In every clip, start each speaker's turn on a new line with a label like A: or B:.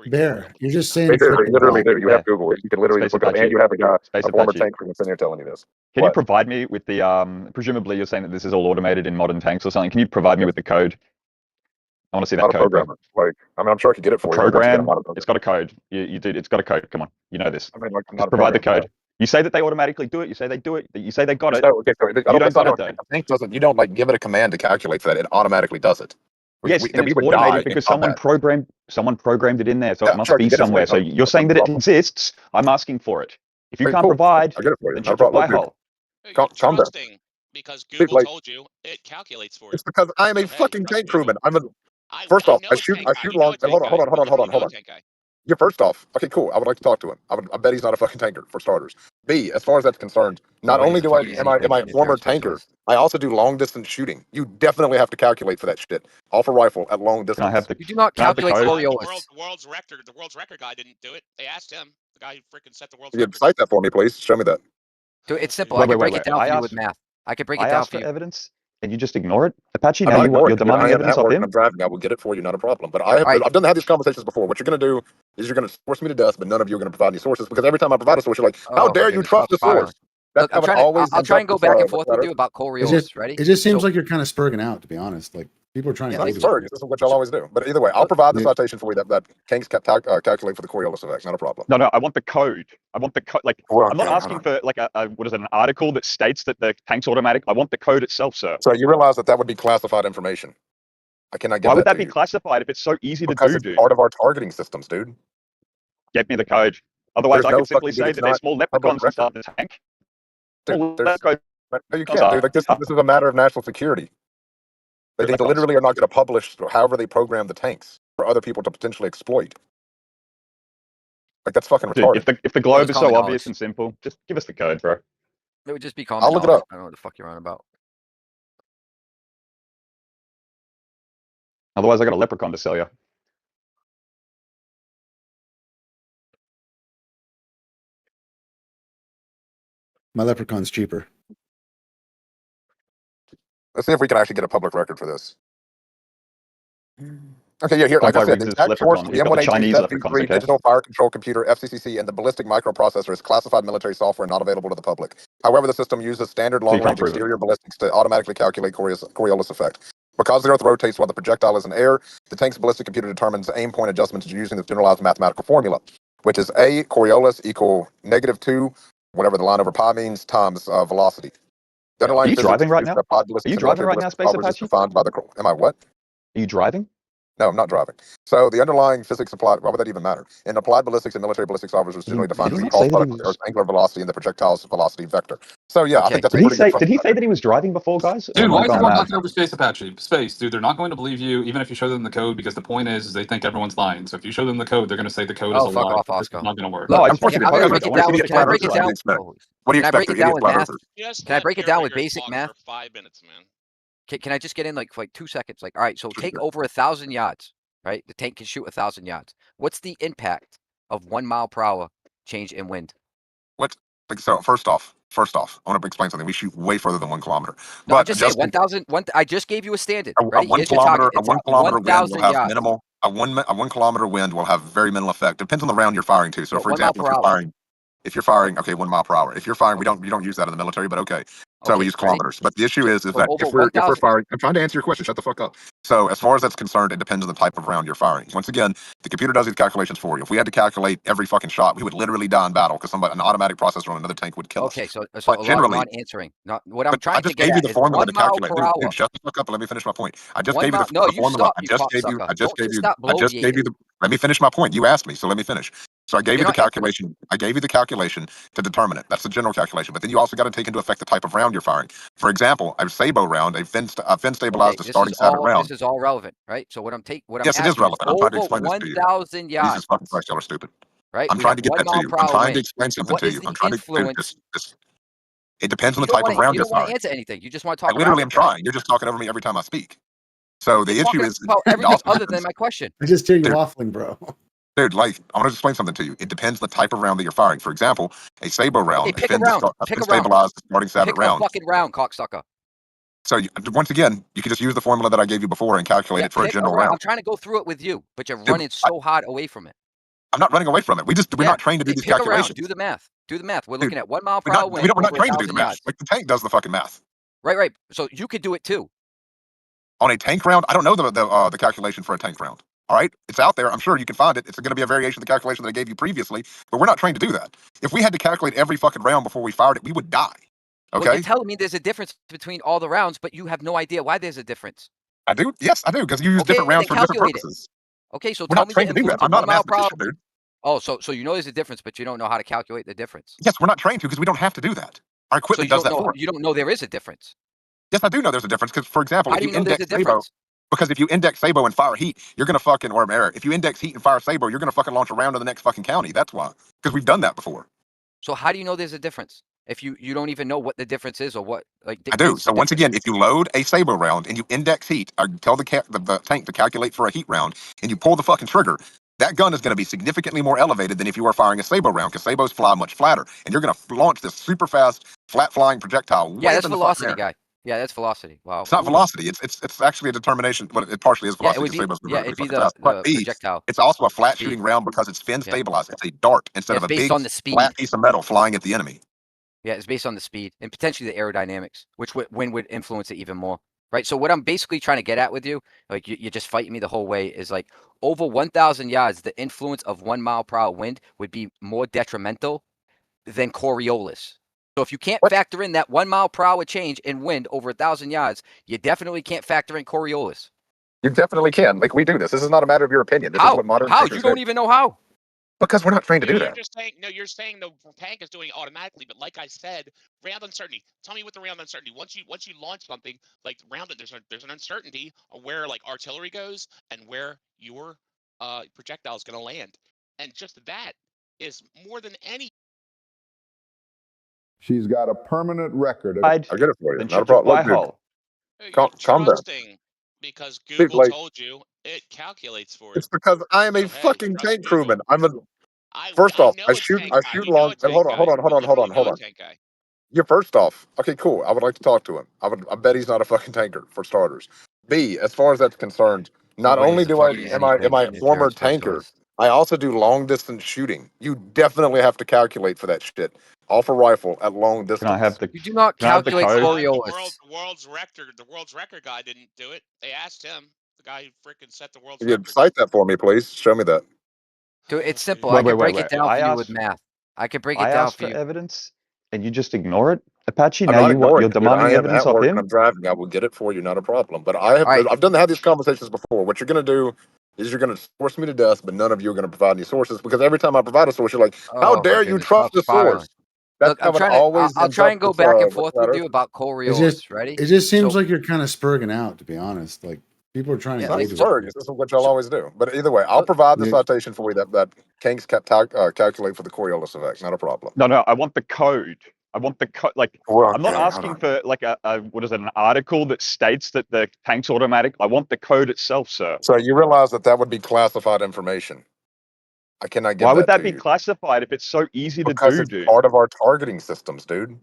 A: Bear, you're just saying
B: They do. They
A: freaking
B: literally
A: wrong.
B: do. You have Google it. You can literally just look up, and you have a guy, a former tank crew sitting here telling you this.
C: Can you provide me with the, presumably you're saying that this is all automated in modern tanks or something. Can you provide me with the code? I want to see that
B: Not a
C: code.
B: programmer. Like, I mean, I'm sure I could get it for you.
C: Program, it's got a code. You did. It's got a code. Come on. You know this.
B: I mean, like, I'm
C: just provide the code. You say that they automatically do it. You say they do it. You say they got it.
B: Okay, so
C: you don't got it, though.
B: The tank doesn't, you don't, like, give it a command to calculate for that. It automatically does it.
C: Yes, and it's automated because someone programmed it in there, so it must be somewhere. So you're saying that it exists. I'm asking for it. If you can't provide, then shut your hole.
D: You're trusting because Google told you it calculates for you.
B: It's because I am a fucking tank crewman. First off, I shoot long. Hold on. Yeah, first off, okay, cool. I would like to talk to him. I bet he's not a fucking tanker, for starters. B, as far as that's concerned, not only am I a former tanker, I also do long distance shooting. You definitely have to calculate for that shit. Off a rifle at long distance.
E: You do not calculate Coriolis.
D: The world's record guy didn't do it. They asked him. The guy who freaking set the world's
B: record.
D: record.
B: Cite that for me, please. Show me that.
E: Dude, it's simple. I can break it down for you with math. I can break it down for you.
C: Evidence. And you just ignore it? Apache, now you're demanding evidence of him?
B: I'm driving. I will get it for you, not a problem. But I've done have these conversations before. What you're going to do is you're going to force me to death, but none of you are going to provide any sources, because every time I provide a source, you're like, how dare you trust the source?
E: Look, I'll try and go back and forth with you about Coriolis. Ready?
A: It just seems like you're kind of spurging out, to be honest. Like, people are trying to...
B: This is what y'all always do. But either way, I'll provide the citation for you that tanks calculate for the Coriolis effect. Not a problem.
C: No, I want the code. I want the code. Like, I'm not asking for like an article that states that the tank's automatic. I want the code itself, sir.
B: So you realize that would be classified information. I cannot get
C: Why would that be classified if it's so easy to do,
B: dude? Part of our targeting systems, dude.
C: Get me the code. Otherwise, I can simply say that there's small leprechauns inside the tank.
B: Dude, no, you can't, dude. Like, this is a matter of national security. They literally are not going to publish however they program the tanks for other people to potentially exploit. Like, that's fucking retarded.
C: Dude, if the globe is so obvious and simple, just give us the code, bro.
E: It would just be common.
B: I'll look it up.
E: I don't know what the fuck you're on about.
C: Otherwise, I got a leprechaun to sell you.
A: My leprechaun's cheaper.
B: Let's see if we can actually get a public record for this. Okay, yeah, here, like I said, the attack force, the M1A2 digital fire control computer, FCCC, and the ballistic microprocessor is classified military software not available to the public. However, the system uses standard long-range exterior ballistics to automatically calculate Coriolis effect. Because the Earth rotates while the projectile is in air, the tank's ballistic computer determines aim point adjustments using this generalized mathematical formula, which is A Coriolis equal -2, whatever the line over pi means, times velocity.
C: Are you driving right now? Are you driving right now, Space Apache?
B: Am I what?
C: Are you driving?
B: No, I'm not driving. So the underlying physics applied, why would that even matter? In applied ballistics and military ballistics software is generally defined as the product of the Earth's angular velocity and the projectile's velocity vector. So yeah, I think that's
C: did he say that he was driving before, guys?
F: Dude, why is everyone talking over Space Apache? Space, dude, they're not going to believe you even if you show them the code, because the point is they think everyone's lying. So if you show them the code, they're going to say the code is a lie.
E: Fuck off, Oscar.
F: It's not going to work.
C: No,
E: Can I break it down?
B: What do you expect?
E: Can I break it down with basic math?
D: For 5 minutes, man.
E: Can I just get in like 2 seconds? Like, all right, so take over 1,000 yards. Right, the tank can shoot 1,000 yards. What's the impact of 1 mile per hour change in wind?
B: What? So first off, I want to explain something. We shoot way further than 1 kilometer.
E: No, but just say 1,000. I just gave you a standard.
B: A 1 kilometer wind will have minimal. A 1 kilometer wind will have very minimal effect. Depends on the round you're firing to. So, for example, if you're firing, okay, 1 mile per hour. If you're firing, we don't use that in the military, but okay. So we use kilometers. But the issue is that if we're firing, I'm trying to answer your question. Shut the fuck up. So as far as that's concerned, it depends on the type of round you're firing. Once again, the computer does these calculations for you. If we had to calculate every fucking shot, we would literally die in battle because an automatic processor on another tank would kill us.
E: Okay, so generally, not answering. Not what I'm trying to get at.
B: I just gave you the formula to calculate. Dude, shut the fuck up and let me finish my point. I just gave you the formula. Let me finish my point. You asked me, so let me finish. So I gave you the calculation. I gave you the calculation to determine it. That's the general calculation. But then you also got to take into effect the type of round you're firing. For example, a Sabo round, a fin stabilized starting standard round.
E: This is all relevant, right? So what I'm
B: yes, it is relevant. I'm trying to explain this to you.
E: 1,000 yards.
B: Jesus fucking Christ, y'all are stupid.
E: Right?
B: I'm trying to get that to you. I'm trying to explain something to you. I'm trying to this. It depends on the type of round you're firing.
E: You don't want to answer anything. You just want to talk.
B: I literally am trying. You're just talking over me every time I speak. So the issue is
E: everything other than my question.
A: I just hear you waffling, bro.
B: Dude, like, I want to explain something to you. It depends on the type of round that you're firing. For example, a Sabo round,
E: pick a round.
B: Stabilized starting standard round.
E: Pick a fucking round, cocksucker.
B: So once again, you can just use the formula that I gave you before and calculate it for a general round.
E: I'm trying to go through it with you, but you're running so hard away from it.
B: I'm not running away from it. We're not trained to do these calculations.
E: Do the math. Do the math. We're looking at 1 mile per hour wind.
B: We're not trained to do the math.
E: Yards.
B: Like the tank does the fucking math.
E: Right. So you could do it too.
B: On a tank round, I don't know the calculation for a tank round. All right, it's out there. I'm sure you can find it. It's going to be a variation of the calculation that I gave you previously, but we're not trained to do that. If we had to calculate every fucking round before we fired it, we would die. Okay.
E: Well, you're telling me there's a difference between all the rounds, but you have no idea why there's a difference.
B: I do. Yes, I do, because you use different rounds for different purposes.
E: Okay, so
B: we're
E: tell
B: not
E: me
B: trained to do that. I'm not a mathematician, dude.
E: Oh, so you know there's a difference, but you don't know how to calculate the difference.
B: Yes, we're not trained to because we don't have to do that. Our equipment does that for us.
E: You don't know there is a difference.
B: Yes, I do know there's a difference because, for example,
E: how do you know there's a difference?
B: Because if you index Sabo and fire heat, you're gonna fucking if you index heat and fire Sabo, you're gonna fucking launch a round in the next fucking county. That's why. Because we've done that before.
E: So how do you know there's a difference? If you don't even know what the difference is or what
B: I do. So once again, if you load a Sabo round and you index heat, or tell the tank to calculate for a heat round, and you pull the fucking trigger, that gun is going to be significantly more elevated than if you were firing a Sabo round, because Sabos fly much flatter, and you're going to launch this super fast, flat flying projectile.
E: Yeah, that's velocity, guy. Yeah, that's velocity. Wow.
B: It's not velocity. It's actually a determination, but it partially is velocity.
E: It'd be the projectile.
B: It's also a flat shooting round because it's fin stabilized. It's a dart instead of a big flat piece of metal flying at the enemy.
E: Yeah, it's based on the speed and potentially the aerodynamics, which wind would influence it even more. Right. So what I'm basically trying to get at with you, like you're just fighting me the whole way, is like over 1,000 yards, the influence of 1 mile per hour wind would be more detrimental than Coriolis. So if you can't factor in that 1 mile per hour change in wind over 1,000 yards, you definitely can't factor in Coriolis.
B: You definitely can. Like, we do this. This is not a matter of your opinion. This is what modern
E: How? You don't even know how.
B: Because we're not trained to do that.
D: You're saying the tank is doing it automatically, but like I said, round uncertainty. Tell me what the round uncertainty. Once you launch something like round, there's an uncertainty of where like artillery goes and where your projectile is going to land, and just that is more than any.
G: She's got a permanent record.
B: I get it for you. Not a problem.
D: Calm down. Because Google told you it calculates for it.
B: It's because I am a fucking tank crewman. First off, I shoot long. Hold on. Yeah, first off, okay, cool. I would like to talk to him. I bet he's not a fucking tanker, for starters. B, as far as that's concerned, not only am I a former tanker, I also do long distance shooting. You definitely have to calculate for that shit. Off a rifle at long distance.
E: You do not calculate Coriolis.
D: The world's record guy didn't do it. They asked him. The guy who freaking set the world's record.
B: Cite that for me, please. Show me that.
E: Dude, it's simple. I can break it down for you with math. I can break it down for you.
C: Evidence, and you just ignore it. Apache, now you're demanding evidence of him.
B: I'm driving. I will get it for you, not a problem. But I've had these conversations before. What you're going to do is you're going to force me to death, but none of you are going to provide any sources, because every time I provide a source, you're like, how dare you trust the source?
E: Look, I'll try and go back and forth with you about Coriolis. Ready?
A: It just seems like you're kind of spurging out, to be honest. Like, people are trying to
B: spurg. This is what y'all always do. But either way, I'll provide the citation for you that Kings calculate for the Coriolis effect. Not a problem.
C: No, I want the code. I want the code. Like, I'm not asking for like an article that states that the tank's automatic. I want the code itself, sir.
B: So you realize that would be classified information. I cannot give.
C: Why would that be classified if it's so easy to do?
B: Because it's part of our targeting systems, dude.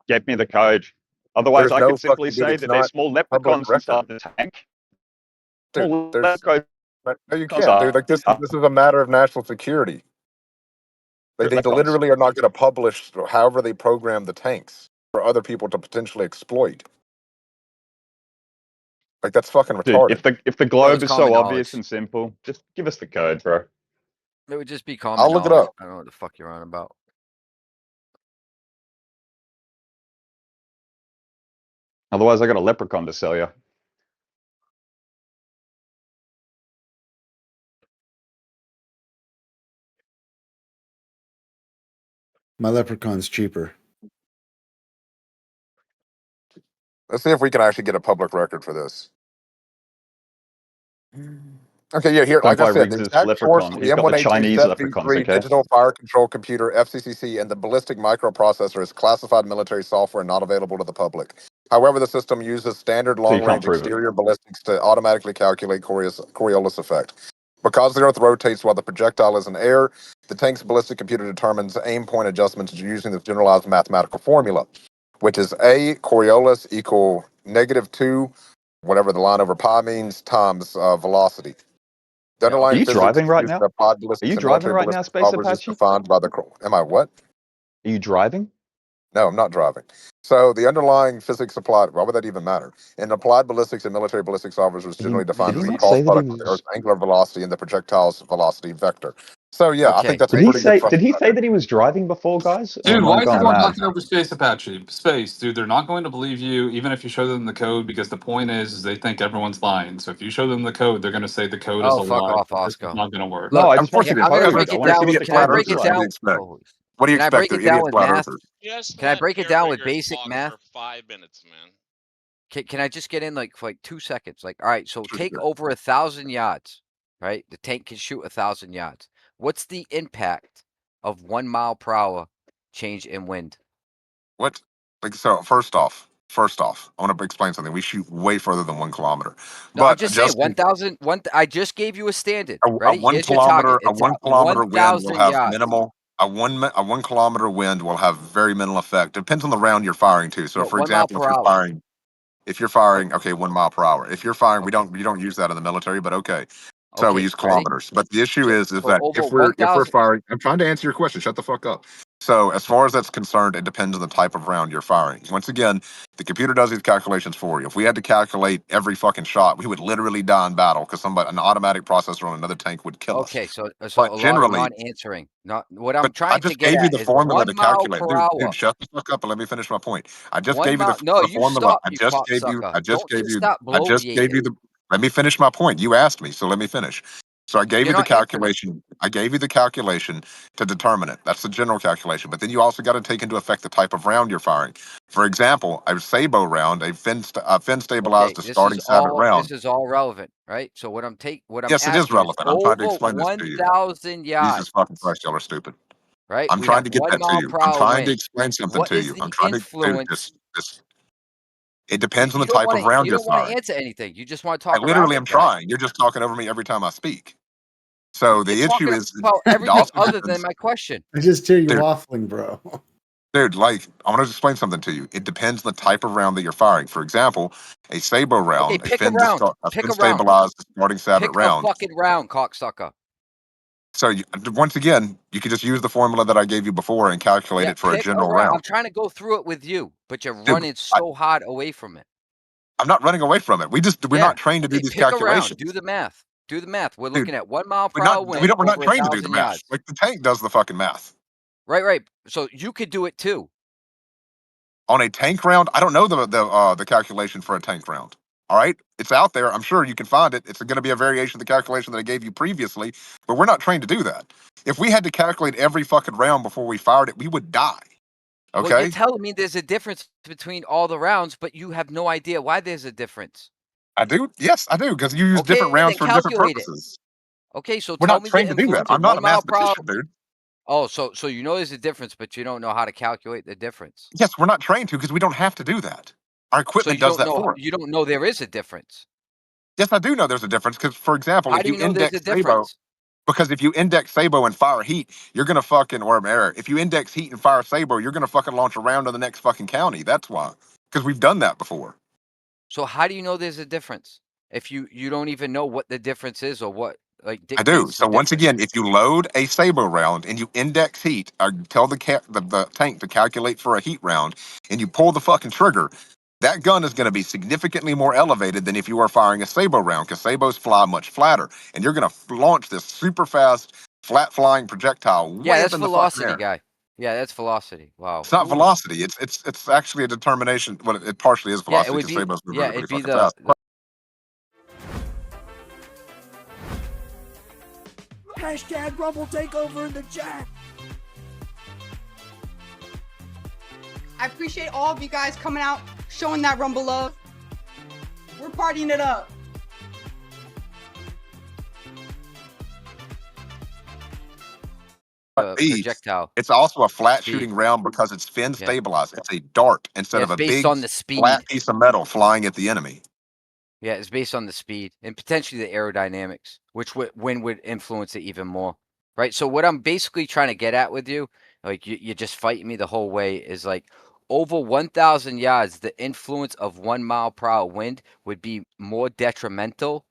C: Get me the code. Otherwise, I could simply say that there's small leprechauns inside the tank.
B: Dude, no, you can't, dude. Like, this is a matter of national security. They literally are not going to publish however they program the tanks for other people to potentially exploit. Like, that's fucking retarded.
C: Dude, if the globe is so obvious and simple, just give us the code, bro.
E: It would just be common
B: I'll look it up.
E: I don't know what the fuck you're on about.
C: Otherwise, I got a leprechaun to sell you.
A: My leprechaun's cheaper.
B: Let's see if we can actually get a public record for this. Okay, yeah, here, like I said, the exact source of the M1A2 digital fire control computer, FCCC, and the ballistic microprocessor is classified military software not available to the public. However, the system uses standard long-range exterior ballistics to automatically calculate Coriolis effect. Because the Earth rotates while the projectile is in air, the tank's ballistic computer determines aim point adjustments using this generalized mathematical formula. which is A Coriolis equal -2, whatever the line over pi means, times velocity. The
E: Yeah,
C: Are
B: underlying
C: you
B: physics
C: driving right
B: used
C: now?
B: in applied
C: Are
B: ballistics
C: you
B: and
C: driving
B: military
C: right now,
B: ballistic
C: Space
B: powers is
C: Apache?
B: defined by the. Am I what?
C: Are you driving?
B: No, I'm not driving. So the underlying physics applied, why would that even matter? In applied ballistics and military ballistics offers was generally
C: Did
B: defined
C: he
B: as the
C: not
B: cross
C: say that he
B: product of the
C: was?
B: Earth's angular velocity and the projectile's velocity vector. So yeah, I
E: Okay.
B: think that's a
C: Did he
B: pretty good
C: say? Did
B: fucking
C: he say that he was driving before, guys?
F: Dude,
C: I'm
F: why is
C: going
F: everyone
C: mad.
F: talking over Space Apache? Space, dude, they're not going to believe you even if you show them the code because the point is they think everyone's lying. So if you show them the code, they're going to say the code is
E: Oh,
F: a
E: fuck
F: lie.
E: off,
F: This is
E: Oscar.
F: not going to work.
C: No,
E: Look,
C: I
B: Of
C: just
B: course
C: want
B: it
C: the
B: is.
E: I'm gonna
C: code.
B: Because
E: break
C: I
E: it
C: want to
E: down.
C: see what
B: idiot
C: the
E: Can I
B: flat
C: code
E: break
C: looks
E: it
B: earthers do
C: like.
B: you
E: down?
B: expect?
E: Oh,
B: What do you
E: can I
B: expect?
E: break
B: They're
E: it down
B: idiot
E: with
B: flat
E: math?
B: earthers.
D: Just
E: Can I
D: let
E: break it
D: Air
E: down with
D: Raiders
E: basic
D: talk
E: math?
D: for 5 minutes, man.
E: Can I just get in like for like 2 seconds? Like, all right, so
B: Sure,
E: take
B: sure.
E: over 1,000 yards, right? The tank can shoot 1,000 yards. What's the impact of 1 mile per hour change in wind?
B: What? Like, so first off, I want to explain something. We shoot way further than 1 kilometer.
E: No, I'm
B: But
E: just saying
B: just
E: 1,000. I just gave you a standard.
B: a
E: Ready?
B: 1
E: Here's your target.
B: kilometer, a
E: It's at
B: 1 kilometer wind will
E: 1,000
B: have
E: yards.
B: minimal. A 1 kilometer wind will have very minimal effect. Depends on the round you're firing to. So,
E: No,
B: for
E: 1 mile
B: example,
E: per hour.
B: if you're firing, okay, 1 mile per hour. If you're firing, we
E: Okay.
B: don't use that in the military, but okay. So we
E: Okay.
B: use
E: Ready?
B: kilometers. But the issue
E: So
B: is
E: so
B: that
E: over
B: if we're
E: 1,000.
B: firing, I'm trying to answer your question. Shut the fuck up. So as far as that's concerned, it depends on the type of round you're firing. Once again, the computer does these calculations for you. If we had to calculate every fucking shot, we would literally die in battle because an automatic processor on another tank would kill us.
E: Okay, so
B: But
E: a lot of
B: generally,
E: non-answering. Not what I'm
B: but I
E: trying to
B: just
E: get
B: gave you
E: at
B: the
E: is
B: formula
E: 1
B: to
E: mile
B: calculate.
E: per
B: Dude,
E: hour.
B: shut the fuck up and let me finish my point. I just
E: 1
B: gave you
E: mile. No,
B: the
E: you
B: formula.
E: stop, you cocksucker. Don't you stop
B: I just gave
E: bloviating.
B: you the let me finish my point. You asked me, so let me finish. So I gave
E: You're
B: you the
E: not answering.
B: calculation. I gave you the calculation to determine it. That's the general calculation. But then you also got to take into effect the type of round you're firing. For example, a Sabo round, a fin
E: Okay,
B: stabilized starting sabot round.
E: this is all relevant, right? So what I'm
B: Yes, it is
E: asking is
B: relevant. I'm trying to
E: over
B: explain this to you.
E: 1,000
B: Jesus
E: yards,
B: fucking Christ, y'all are stupid.
E: right?
B: I'm
E: We
B: trying
E: have
B: to get
E: 1
B: that to
E: mile
B: you.
E: per
B: I'm
E: hour
B: trying to
E: wind.
B: explain something
E: What
B: to
E: is
B: you. I'm
E: the
B: trying to, dude,
E: influence?
B: it depends on the type of round
E: You
B: you're
E: don't want to
B: firing.
E: answer anything. You just want to
B: I
E: talk around
B: literally
E: it,
B: am
E: guy.
B: trying. You're just talking over me every time I speak. So
E: You're
B: the issue
E: talking
B: is,
E: about
B: it
E: everything
B: also
E: other than
B: depends,
E: my question.
A: I just hear you
B: dude.
A: waffling, bro.
B: Dude, like, I want to explain something to you. It depends on the type of round that you're firing. For example, a Sabo
E: Okay,
B: round,
E: pick a round.
B: a
E: Pick
B: fin
E: a round.
B: stabilized starting sabot
E: Pick a
B: round.
E: fucking round, cocksucker.
B: So once again, you can just use the formula that I gave you before and calculate
E: Yeah,
B: it for a
E: pick a
B: general
E: round.
B: round.
E: I'm trying to go through it with you, but you're
B: Dude,
E: running so hard away from it.
B: I'm not running away from it. We're
E: Yeah.
B: not trained to do
E: Okay,
B: these
E: pick a round.
B: calculations.
E: Do the math. Do the math. We're
B: Dude,
E: looking at 1 mile per hour wind
B: we're not
E: over
B: trained to do the
E: 1,000
B: math.
E: yards.
B: Like the tank does the fucking math.
E: Right. So you could do it too.
B: On a tank round, I don't know the calculation for a tank round. All right, it's out there. I'm sure you can find it. It's going to be a variation of the calculation that I gave you previously, but we're not trained to do that. If we had to calculate every fucking round before we fired it, we would die.
E: Well, you're
B: Okay,
E: telling me there's a difference between all the rounds, but you have no idea why there's a difference.
B: I do. Yes, I do, because you use different
E: Okay,
B: rounds
E: then
B: for different
E: calculate it.
B: purposes.
E: Okay, so
B: We're
E: tell
B: not
E: me the
B: trained to do that.
E: influence
B: I'm
E: of
B: not
E: 1
B: a
E: mile per hour.
B: mathematician, dude.
E: Oh, so you know there's a difference, but you don't know how to calculate the difference.
B: Yes, we're not trained to because we don't have to do that. Our
E: So
B: equipment does that for us.
E: you don't know there is a difference.
B: Yes, I do know there's a difference because, for example,
E: How
B: if
E: do
B: you
E: you know there's a
B: index Sabo,
E: difference?
B: because if you index Sabo and fire heat, you're gonna fucking or air. If you index heat and fire Sabo, you're gonna fucking launch a round to the next fucking county. That's why, because we've done that before.
E: So how do you know there's a difference? If you don't even know what the difference is or what like
B: I do.
E: dictates the
B: So once
E: difference.
B: again, if you load a Sabo round and you index heat, or tell the tank to calculate for a heat round, and you pull the fucking trigger, that gun is going to be significantly more elevated than if you are firing a Sabo round, because Sabos fly much flatter, and you're going to launch this super fast, flat flying projectile
E: Yeah,
B: way up
E: that's
B: in the fucking
E: velocity,
B: air.
E: guy. Yeah, that's velocity. Wow.
B: It's not
E: Who knew?
B: velocity. It's actually a determination. Well, it partially is
E: Yeah, it
B: velocity
E: would
B: because
E: be
B: Sabos move
E: yeah,
B: really, really
E: it'd be
B: fucking fast.
H: Hashtag Rumble Takeover in the chat.
I: I appreciate all of you guys coming out, showing that Rumble love. We're partying it up.
E: projectile.
B: It's also a flat
E: Speed.
B: shooting round because it's fin
E: Yeah.
B: stabilized. It's a dart instead
E: Yeah,
B: of
E: it's
B: a
E: based
B: big
E: on the speed.
B: flat piece of metal flying at the enemy.
E: Yeah, it's based on the speed and potentially the aerodynamics, which wind would influence it even more. Right. So what I'm basically trying to get at with you, like you're just fighting me the whole way, is like over 1,000 yards, the influence of 1 mile per hour wind would be more detrimental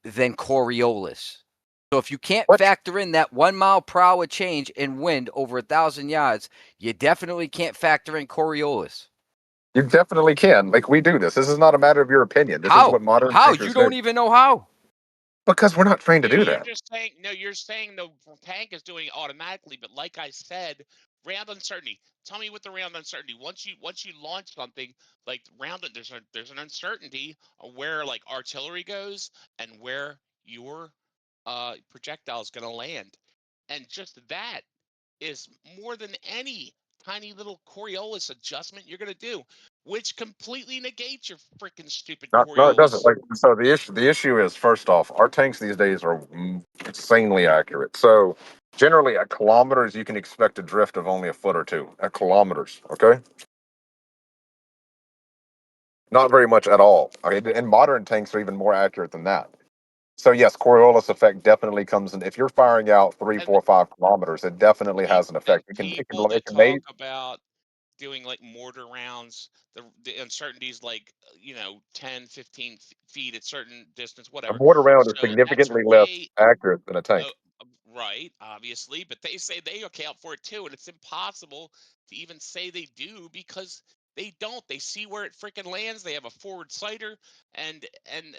E: than Coriolis. So if you can't factor in that 1 mile per hour change in wind over 1,000 yards, you definitely can't factor in Coriolis.
B: You definitely can. Like, we do this. This is not a matter of your opinion. This is what modern
E: How?
B: tankers
E: You don't
B: do.
E: even know how.
B: Because we're not trained to do
D: You're
B: that.
D: just saying you're saying the tank is doing it automatically, but like I said, round uncertainty. Tell me what the round uncertainty. Once you launch something, like round, there's an uncertainty of where like artillery goes and where your projectile is going to land, and just that is more than any tiny little Coriolis adjustment you're going to do, which completely negates your freaking stupid
B: No, it doesn't.
D: Coriolis.
B: Like, so the issue is, first off, our tanks these days are insanely accurate. So generally at kilometers, you can expect a drift of only a foot or two at kilometers. Okay. Not very much at all. Okay. And modern tanks are even more accurate than that. So yes, Coriolis effect definitely comes in. If you're firing out 3,
D: And
B: 4, 5 kilometers, it definitely has an effect. It
D: people that
B: can
D: talk about doing like mortar rounds, the uncertainties like 10 15 feet at certain distance,
B: a
D: whatever.
B: mortar round is
D: So that's
B: significantly less
D: way
B: accurate than a tank.
D: right, obviously, but they say they account for it too, and it's impossible to even say they do because they don't. They see where it freaking lands. They have a forward sighter, and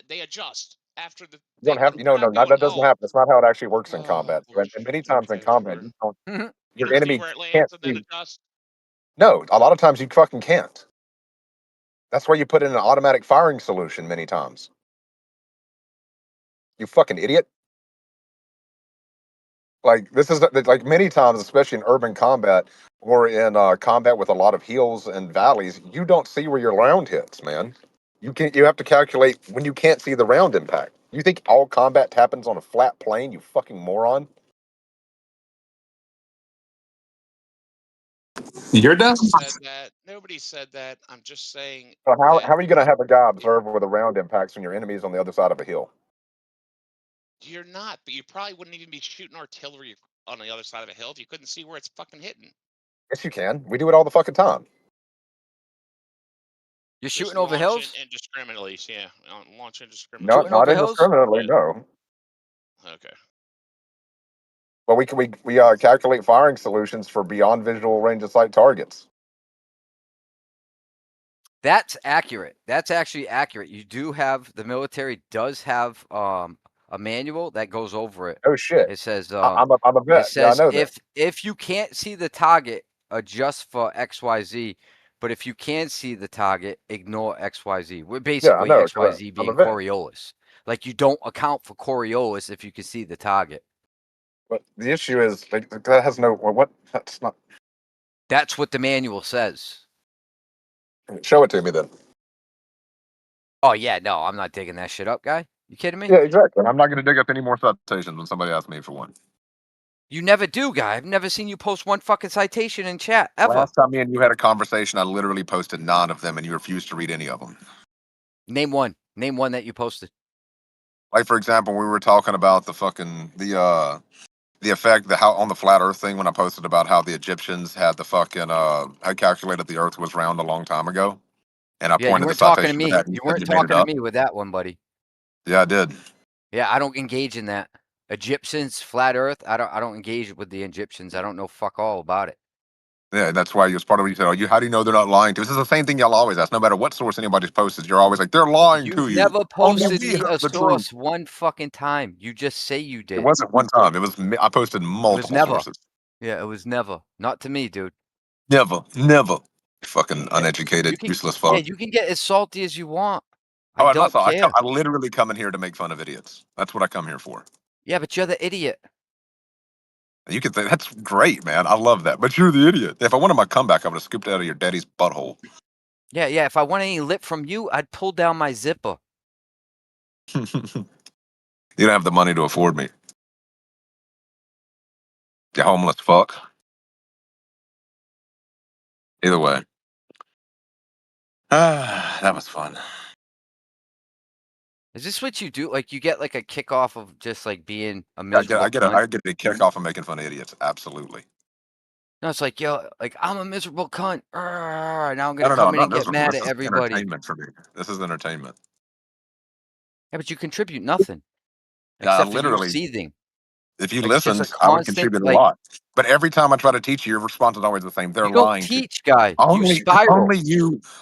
D: they adjust after the
B: You don't
D: thing.
B: have,
D: But
B: you
D: we're
B: know,
D: not
B: no,
D: going,
B: that doesn't
D: oh,
B: happen. That's not how it actually works in
D: oh,
B: combat. And many times in
D: okay,
B: combat,
D: sure.
B: you don't,
E: Mhm.
D: You
B: your
D: don't see
B: enemy
D: where it
B: can't
D: lands and then
B: see.
D: adjust.
B: No, a lot of times you fucking can't. That's why you put in an automatic firing solution many times. You fucking idiot. Like, this is like many times, especially in urban combat or in combat with a lot of hills and valleys, you don't see where your round hits, man. You have to calculate when you can't see the round impact. You think all combat happens on a flat plane, you fucking moron?
F: You're done.
D: Nobody said that. I'm just saying
B: So how
D: that
B: are you going to have a guy observe where the round impacts when your enemy's on the other side of a hill?
D: you're not, but you probably wouldn't even be shooting artillery on the other side of a hill if you couldn't see where it's fucking hitting.
B: Yes, you can. We do it all the fucking time.
E: You're
D: Just
E: shooting over
D: launch
E: hills?
D: indiscriminately, yeah. Launch indiscriminately.
B: Not
E: Shooting over hills?
B: indiscriminately, no.
D: Okay.
B: But we calculate firing solutions for beyond visual range of sight targets.
E: That's accurate. That's actually accurate. You do have, the military does have a manual that goes over it.
B: Oh shit!
E: It says
B: I'm a
E: it
B: vet. Yeah, I
E: says
B: know that.
E: if you can't see the target, adjust for XYZ. But if you can see the target, ignore XYZ. We're
B: Yeah, I
E: basically
B: know. Correct.
E: XYZ
B: I'm a
E: being
B: vet.
E: Coriolis. Like, you don't account for Coriolis if you can see the target.
B: But the issue is that has no what. That's not.
E: That's what the manual says.
B: Show it to me then.
E: Oh yeah, no, I'm not digging that shit up, guy. You kidding me?
B: Yeah, exactly. I'm not going to dig up any more citations when somebody asks me for one.
E: You never do, guy. I've never seen you post one fucking citation in chat ever.
B: Last time me and you had a conversation, I literally posted 9 of them, and you refused to read any of them.
E: Name one. Name one that you posted.
B: Like, for example, we were talking about the effect, how on the flat Earth thing when I posted about how the Egyptians had had calculated the Earth was round a long time ago, and I
E: Yeah, you
B: pointed the
E: weren't talking to
B: citation to
E: me.
B: that, and
E: You
B: you said
E: weren't
B: you made it
E: talking to
B: up.
E: me with that one, buddy.
B: Yeah, I did.
E: Yeah, I don't engage in that. Egyptians, flat Earth. I don't engage with the Egyptians. I don't know fuck all about it.
B: Yeah, that's why you was part of what you said. How do you know they're not lying to us? This is the same thing y'all always ask. No matter what source anybody's posted, you're always like, they're lying to
E: You've
B: you.
E: never
B: Only
E: posted
B: we
E: me a
B: have the truth.
E: source one fucking time. You just say you
B: It
E: did.
B: wasn't one time. I posted
E: It was
B: multiple
E: never.
B: sources.
E: Yeah, it was never. Not to me, dude.
B: Never. Fucking uneducated, useless
E: Yeah,
B: fuck.
E: you can get as salty as you want. I
B: Oh, and
E: don't
B: also,
E: care.
B: I literally come in here to make fun of idiots. That's what I come here for.
E: Yeah, but you're the idiot.
B: You could think that's great, man. I love that. But you're the idiot. If I wanted my comeback, I would have scooped it out of your daddy's butthole.
E: Yeah. If I want any lip from you, I'd pull down my zipper.
B: You don't have the money to afford me. You homeless fuck. Either way. That was fun.
E: Is this what you do? Like, you get like a kickoff of just like being a
B: I
E: miserable
B: get
E: cunt?
B: a kick off of making fun of idiots. Absolutely.
E: No, it's like, yo, like I'm a miserable cunt. Now I'm
B: No,
E: gonna
B: no, no,
E: come
B: I'm
E: in
B: not
E: and get
B: miserable.
E: mad
B: This
E: at
B: is
E: everybody.
B: entertainment for me. This is entertainment.
E: Yeah, but you contribute nothing
B: Yeah,
E: except for you
B: literally.
E: seething.
B: If you
E: Like it's just a
B: listened, I would
E: constant.
B: contribute a
E: Like
B: lot. But every time I try to teach you, your response is always the same. They're
E: you don't
B: lying to you.
E: teach, guy. You
B: Only,
E: spiral.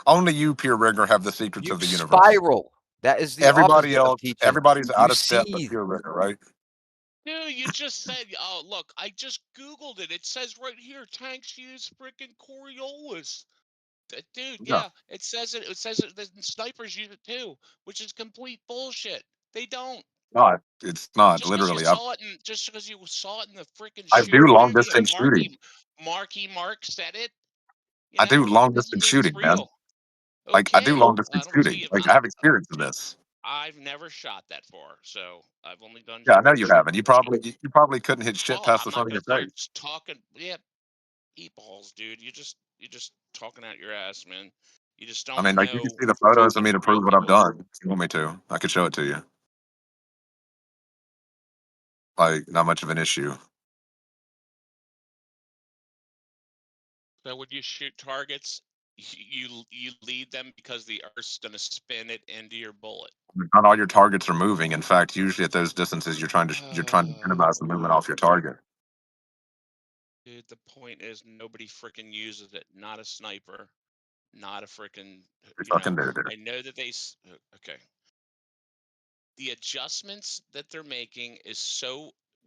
B: only you, pure rigor, have the secrets
E: You
B: of the universe.
E: spiral. That is the
B: Everybody
E: opposite of
B: else,
E: teaching.
B: everybody's
E: You
B: out of step but
E: seethe.
B: pure rigor, right?
D: Dude, you just said, oh, look, I just Googled it. It says right here, tanks use freaking Coriolis. Dude, yeah, it says it. It says it. The snipers use it too, which is complete bullshit. They don't.
B: Not. It's not
D: Just because you
B: literally.
D: saw it in, just because you saw it in the freaking
B: I do
D: shooting
B: long
D: movie,
B: distance shooting.
D: Mark said it. You
B: I do
D: know,
B: long
D: doesn't
B: distance
D: mean it's
B: shooting, man.
D: real.
B: Like I do
D: Okay,
B: long
D: I
B: distance
D: don't
B: shooting.
D: see.
B: Like I have experience in this.
D: I've never shot that far, so I've only done
B: Yeah, I know
D: short
B: you
D: shooting.
B: haven't. You probably couldn't hit shit
D: Well,
B: past
D: I'm
B: the
D: not
B: front of
D: gonna
B: your
D: start
B: face.
D: talking. Yeah, eat balls, dude. You're just talking out your ass, man. You just
B: I
D: don't
B: mean, like you can
D: know
B: see the photos of
D: fucking
B: me to
D: real
B: prove what I've
D: people.
B: done. If you want me to, I could show it to you. Like not much of an issue.
D: So when you shoot targets, you lead them because the Earth's gonna spin it into your bullet.
B: Not all your targets are moving. In fact, usually at those distances, you're trying to minimize the movement off your target.
D: Dude, the point is nobody freaking uses it. Not a sniper, not a freaking.
B: You
D: You know,
B: fucking do, dude.
D: I know that okay. The adjustments that they're making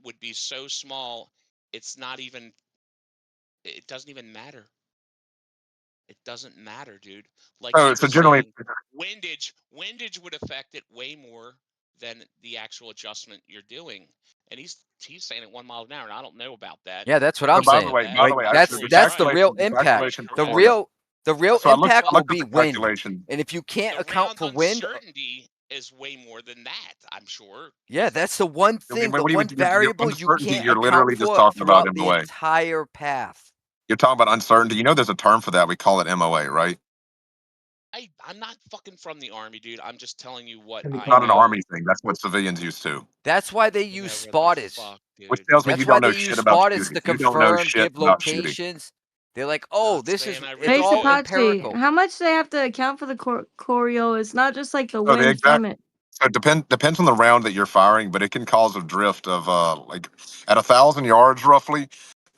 D: would be so small. It's not even. It doesn't even matter. It doesn't matter, dude. Like he
B: So
D: was
B: generally,
D: saying, windage would affect it way more than the actual adjustment you're doing. And he's saying it 1 mile an hour, and I don't know about that.
E: Yeah, that's what
B: so
E: I'm
B: by the
E: saying.
B: way,
D: That,
B: by the
E: Like
B: way,
D: I'm sure he's
E: that's the
D: right.
E: real
B: the
E: impact.
B: calculation
E: The
B: before that.
E: real
B: So I
E: impact will
B: looked at
E: be
B: the
E: wind.
B: calculation.
E: And if you can't
D: The
E: account
D: round
E: for wind,
D: uncertainty is way more than that, I'm sure.
E: yeah, that's the one
B: I mean,
E: thing, the
B: what do
E: one
B: your
E: variable you
B: uncertainty?
E: can't
B: You're
E: account
B: literally just
E: for
B: talking about
E: throughout the
B: MOA.
E: entire path.
B: You're talking about uncertainty. You know, there's a term for that. We call it MOA, right?
D: I'm not fucking from the army, dude. I'm just telling you what
B: It's
D: I
B: not an
D: know.
B: army thing. That's what civilians used to.
E: That's why they use
D: Whatever the
E: spotters.
D: fuck,
B: Which
D: dude.
B: tells me
E: That's
B: you
E: why
B: don't know
E: they
B: shit
E: use
B: about
E: spotters
B: shooting.
E: to
B: You don't know
E: confirm,
B: shit
E: give
B: about shooting.
E: locations. They're like, oh,
D: Not
E: this is
D: saying I
E: it's
D: really
J: Hey,
E: all
D: do.
J: Apache,
E: empirical.
J: how much they have to account for the Coriolis? Not just like the
B: So the
J: wind
B: exact
J: from it.
B: so it depends on the round that you're firing, but it can cause a drift of like at 1,000 yards roughly.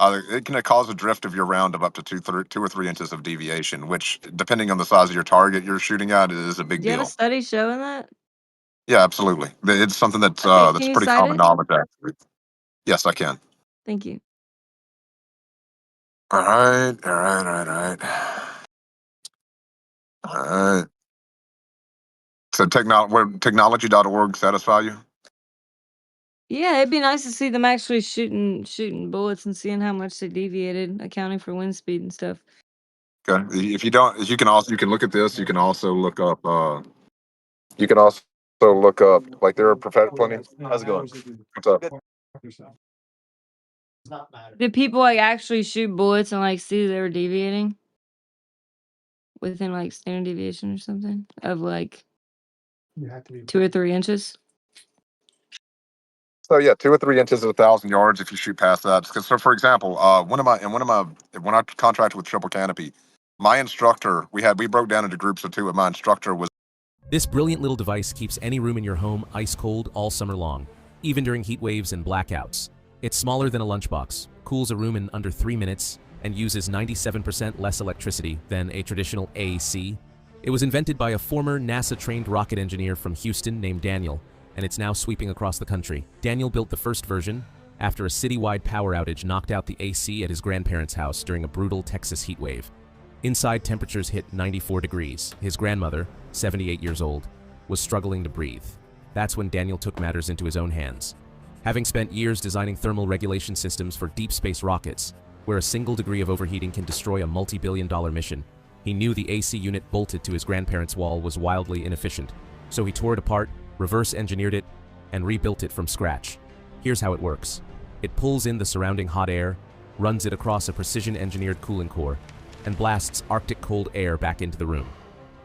B: It can cause a drift of your round of up to 2 or 3 inches of deviation, which depending on the size of your target you're shooting at, is a big
J: Do you have a
B: deal.
J: study showing that?
B: Yeah, absolutely. It's something that's
J: Okay, can
B: that's
J: you
B: pretty
J: cite
B: common
J: it?
B: knowledge. Actually, yes, I can.
J: Thank you.
B: All right, all right, all right, all right. So technology.org satisfy you?
J: Yeah, it'd be nice to see them actually shooting bullets and seeing how much they deviated, accounting for wind speed and stuff.
B: Okay. If you don't, you can look at this. You can also look up. You can also look up like there are plenty. How's it going? What's up?
J: Did people like actually shoot bullets and like see they were deviating within like standard deviation or something of like 2 or 3 inches?
B: So yeah, 2 or 3 inches is 1,000 yards if you shoot past that. Because so for example, when I contracted with Triple Canopy, my instructor we broke down into groups of two. And my instructor was.
K: This brilliant little device keeps any room in your home ice cold all summer long, even during heat waves and blackouts. It's smaller than a lunchbox, cools a room in under 3 minutes, and uses 97% less electricity than a traditional AC. It was invented by a former NASA-trained rocket engineer from Houston named Daniel, and it's now sweeping across the country. Daniel built the first version after a citywide power outage knocked out the AC at his grandparents' house during a brutal Texas heat wave. Inside, temperatures hit 94 degrees. His grandmother, 78 years old, was struggling to breathe. That's when Daniel took matters into his own hands. Having spent years designing thermal regulation systems for deep space rockets, where a single degree of overheating can destroy a multi-billion-dollar mission, he knew the AC unit bolted to his grandparents' wall was wildly inefficient. So he tore it apart, reverse-engineered it, and rebuilt it from scratch. Here's how it works. It pulls in the surrounding hot air, runs it across a precision-engineered cooling core, and blasts Arctic cold air back into the room.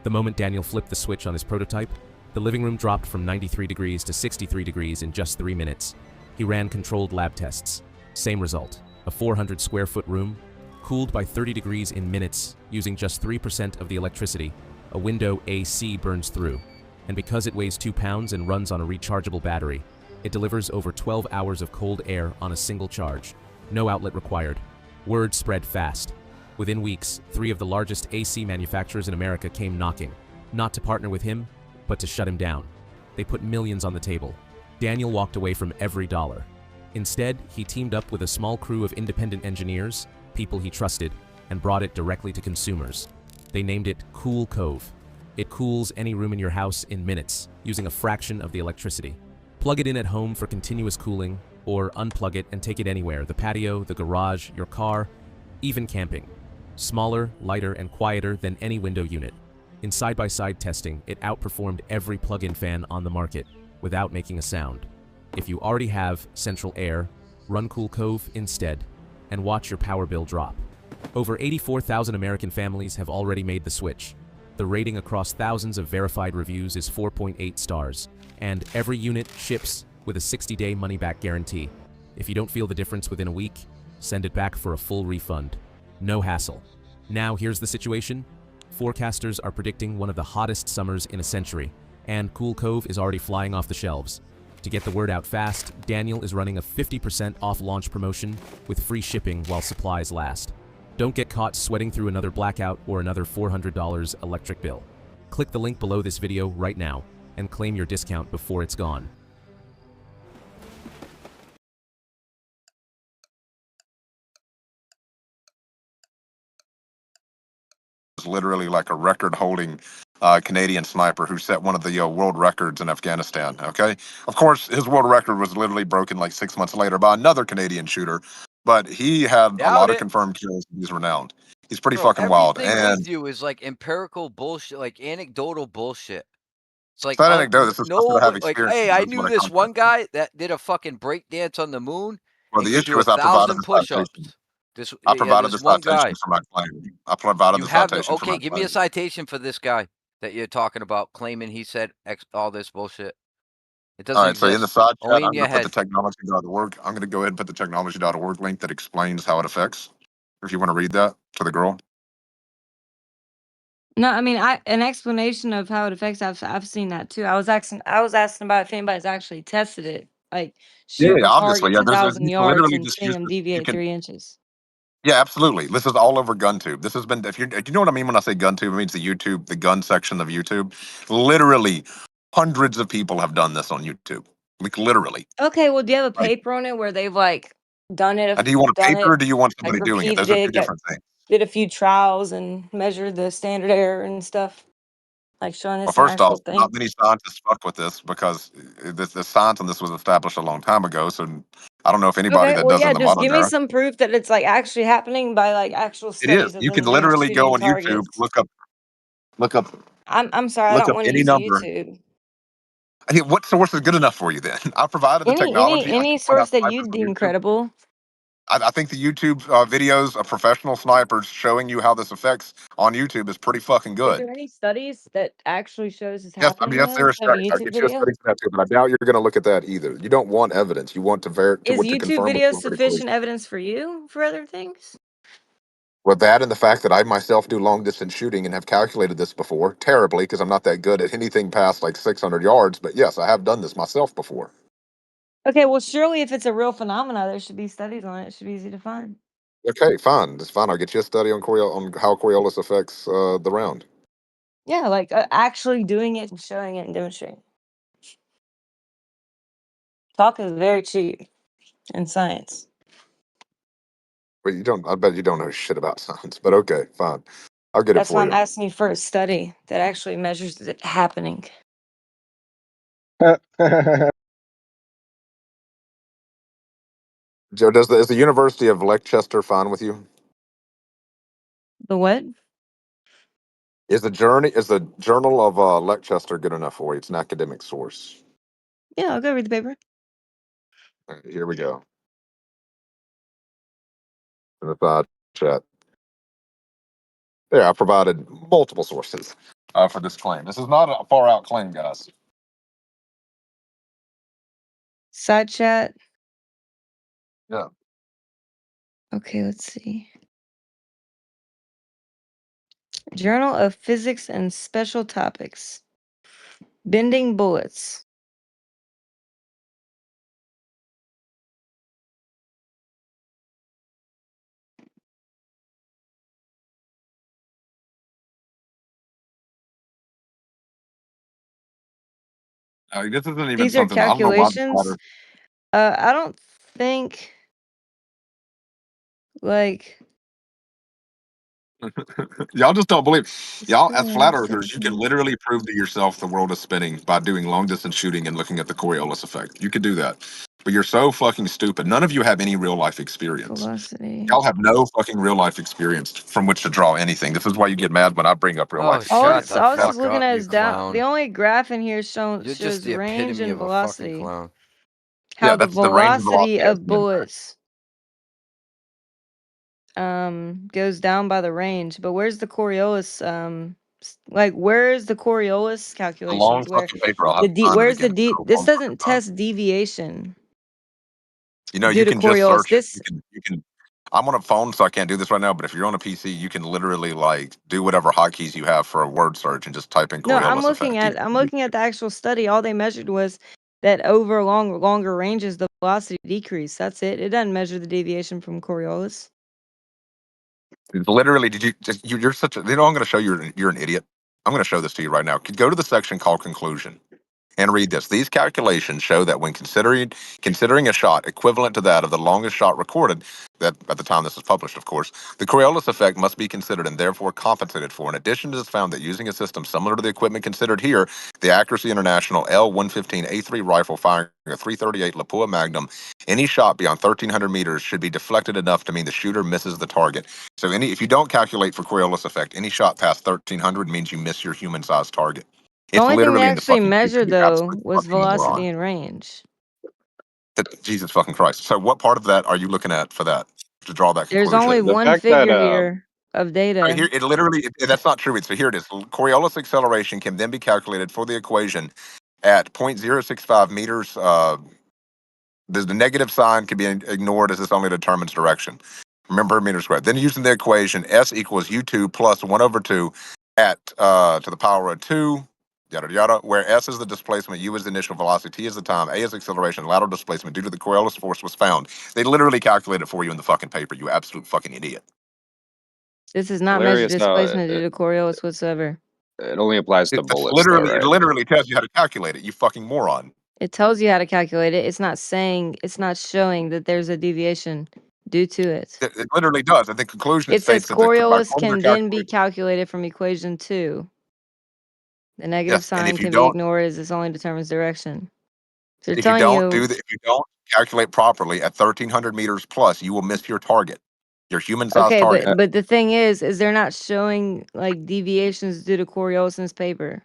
K: The moment Daniel flipped the switch on his prototype, the living room dropped from 93 degrees to 63 degrees in just 3 minutes. He ran controlled lab tests. Same result. A 400 square foot room, Cooled by 30 degrees in minutes, using just 3% of the electricity, a window AC burns through. And because it weighs 2 pounds and runs on a rechargeable battery, it delivers over 12 hours of cold air on a single charge. No outlet required. Word spread fast. Within weeks, 3 of the largest AC manufacturers in America came knocking, not to partner with him, but to shut him down. They put millions on the table. Daniel walked away from every dollar. Instead, he teamed up with a small crew of independent engineers, people he trusted, and brought it directly to consumers. They named it Cool Cove. It cools any room in your house in minutes, using a fraction of the electricity. Plug it in at home for continuous cooling, or unplug it and take it anywhere, the patio, the garage, your car, even camping. Smaller, lighter, and quieter than any window unit. In side-by-side testing, it outperformed every plug-in fan on the market, without making a sound. If you already have central air, run Cool Cove instead, and watch your power bill drop. Over 84,000 American families have already made the switch. The rating across thousands of verified reviews is 4.8 stars, and every unit ships with a 60-day money-back guarantee. If you don't feel the difference within a week, send it back for a full refund. No hassle. Now here's the situation. Forecasters are predicting one of the hottest summers in a century, and Cool Cove is already flying off the shelves. To get the word out fast, Daniel is running a 50% off launch promotion with free shipping while supplies last. Don't get caught sweating through another blackout or another $400 electric bill. Click the link below this video right now and claim your discount before it's gone.
B: Literally like a record-holding Canadian sniper who set one of the world records in Afghanistan. Okay, of course, his world record was literally broken like 6 months later by another Canadian shooter, but he had a lot of confirmed kills. He's renowned. He's pretty fucking wild. And
E: with you is like empirical bullshit, like anecdotal bullshit. It's like
B: it's not anecdotal. This is stuff that I have
E: like,
B: experience.
E: hey, I knew this one guy that did a fucking break dance on the moon.
B: Well, the issue is I provided the citation. I provided the citation for my claim. I provided the citation for my claim.
E: Give me a citation for this guy that you're talking about, claiming he said all this bullshit. It doesn't exist.
B: So in the side chat, I'm going to put the technology.org. I'm going to go ahead and put the technology.org link that explains how it affects. If you want to read that to the girl.
J: No, I mean, an explanation of how it affects. I've seen that too. I was asking about if anybody's actually tested it, like shooting a target 2,000 yards and seeing them deviate 3 inches.
B: Yeah, absolutely. This is all over GunTube. This has been, if you know what I mean when I say GunTube, it means the gun section of YouTube. Literally, hundreds of people have done this on YouTube. Like literally.
J: Okay, well, do you have a paper on it where they've like done it?
B: Do you want a paper or do you want somebody doing it? Those are two different things.
J: Did a few trials and measured the standard error and stuff, like showing this.
B: Well, first off, not many scientists fuck with this because the science on this was established a long time ago. So I don't know if anybody that does in the modern
J: give me some proof that it's like actually happening by like actual studies.
B: It is. You can literally go on YouTube, look up.
J: I'm sorry, I don't want to use YouTube.
B: What source is good enough for you then? I provided the technology.
J: Any source that you deem credible.
B: I think the YouTube videos of professional snipers showing you how this affects on YouTube is pretty fucking good.
J: Is there any studies that actually shows this happening?
B: Yes, there are studies. I'll get you a study for that too, but I doubt you're going to look at that either. You don't want evidence. You want to
J: Is YouTube video sufficient evidence for you for other things?
B: Well, that and the fact that I myself do long distance shooting and have calculated this before, terribly, because I'm not that good at anything past like 600 yards. But yes, I have done this myself before.
J: Okay, well, surely if it's a real phenomena, there should be studies on it. It should be easy to find.
B: Okay, fine. It's fine. I'll get you a study on how Coriolis affects the round.
J: Yeah, like actually doing it and showing it and demonstrating. Talk is very cheap in science.
B: But I bet you don't know shit about science. But okay, fine. I'll get it for you.
J: That's why I'm asking you for a study that actually measures it happening.
B: Joe, is the University of Leicester fine with you?
J: The what?
B: Is the Journal of Leicester good enough for you? It's an academic source.
J: Yeah, I'll go read the paper.
B: All right, here we go. In the side chat. Yeah, I provided multiple sources for this claim. This is not a far out claim, guys.
J: Side chat.
B: Yeah.
J: Okay, let's see. Journal of Physics and Special Topics. Bending bullets.
B: This isn't even
J: These are
B: something I don't know why the
J: calculations. I don't think like
B: y'all just don't believe. Y'all, as flat
J: experience
B: earthers, you can
J: something.
B: literally prove to yourself the world is spinning by doing long distance shooting and looking at the Coriolis effect. You could do that. But you're so fucking stupid. None of you have any real life experience.
J: Velocity.
B: Y'all have no fucking real life experience from which to draw anything. This is why you get mad when I bring up real
E: Oh,
B: life
J: All
B: experience.
E: shut
J: it's,
E: the
J: all this
E: fuck
J: is looking
E: up,
J: at
E: you
J: is down.
E: clown.
J: The only graph in here
E: You're just
J: shows
E: the
J: range
E: epitome
J: and
E: of a fucking
J: velocity.
E: clown.
J: How
B: Yeah,
J: the
B: that's the range and
J: velocity
B: velocity has
J: of
B: the impact.
J: bullets goes down by the range, but where's the Coriolis like where's the Coriolis
B: It's a long
J: calculations where
B: fucking paper. I'll have to find it
J: where's the
B: again.
J: d
B: For a
J: this
B: long fucking
J: doesn't
B: time.
J: test deviation
B: You know,
J: due
B: you
J: to
B: can just
J: Coriolis.
B: search it.
J: This
B: You can. I'm on a phone, so I can't do this right now. But if you're on a PC, you can literally like do whatever hotkeys you have for a word search and just type in
J: no,
B: Coriolis effect.
J: I'm looking at the actual study. All they measured was that over longer ranges the velocity decreased. That's it. It doesn't measure the deviation from Coriolis.
B: It's literally, did you just you're such a? You know, I'm going to show you're an idiot. I'm going to show this to you right now. Go to the section called conclusion. And read this. These calculations show that when considering a shot equivalent to that of the longest shot recorded, that at the time this was published, of course, the Coriolis effect must be considered and therefore compensated for. In addition, it is found that using a system similar to the equipment considered here, the Accuracy International L115A3 rifle firing a .338 Lapua Magnum, any shot beyond 1,300 meters should be deflected enough to mean the shooter misses the target. So, if you don't calculate for Coriolis effect, any shot past 1,300 means you miss your human-sized target.
J: The
B: It's
J: only thing they
B: literally in the
J: actually
B: fucking paper,
J: measured
B: you
J: though
B: absolute
J: was
B: fucking
J: velocity
B: moron.
J: and range.
B: Jesus fucking Christ. So what part of that are you looking at for that to draw that
J: There's
B: conclusion?
J: only
C: The
J: one
C: fact that
J: figure here of data.
B: Here, it literally, that's not true. So here it is. Coriolis acceleration can then be calculated for the equation at 0.065 meters. The negative sign can be ignored as this only determines direction. Remember meters squared. Then using the equation, S equals U2 plus 1 over 2 at to the power of 2, yada, yada, where S is the displacement, U is the initial velocity, T is the time, A is acceleration, lateral displacement due to the Coriolis force was found. They literally calculate it for you in the fucking paper, you absolute fucking idiot.
J: This is not measured
L: Hilarious. No,
J: displacement due to Coriolis whatsoever.
L: it only applies to
B: It's
L: bullets, though,
B: literally, it
L: right?
B: literally tells you how to calculate it, you fucking moron.
J: It tells you how to calculate it. It's not showing that there's a deviation due to it.
B: It literally does. At the conclusion, it
J: It says
B: states that by
J: Coriolis
B: forming
J: can
B: a
J: then be
B: calculation.
J: calculated from equation 2. The negative
B: Yes, and
J: sign
B: if you
J: can be
B: don't,
J: ignored as this only determines direction. So they're
B: if you
J: telling
B: don't
J: you,
B: if you don't calculate properly at 1,300 meters plus, you will miss your target, your human-sized
J: okay,
B: target.
J: but the thing is they're not showing like deviations due to Coriolis in this paper.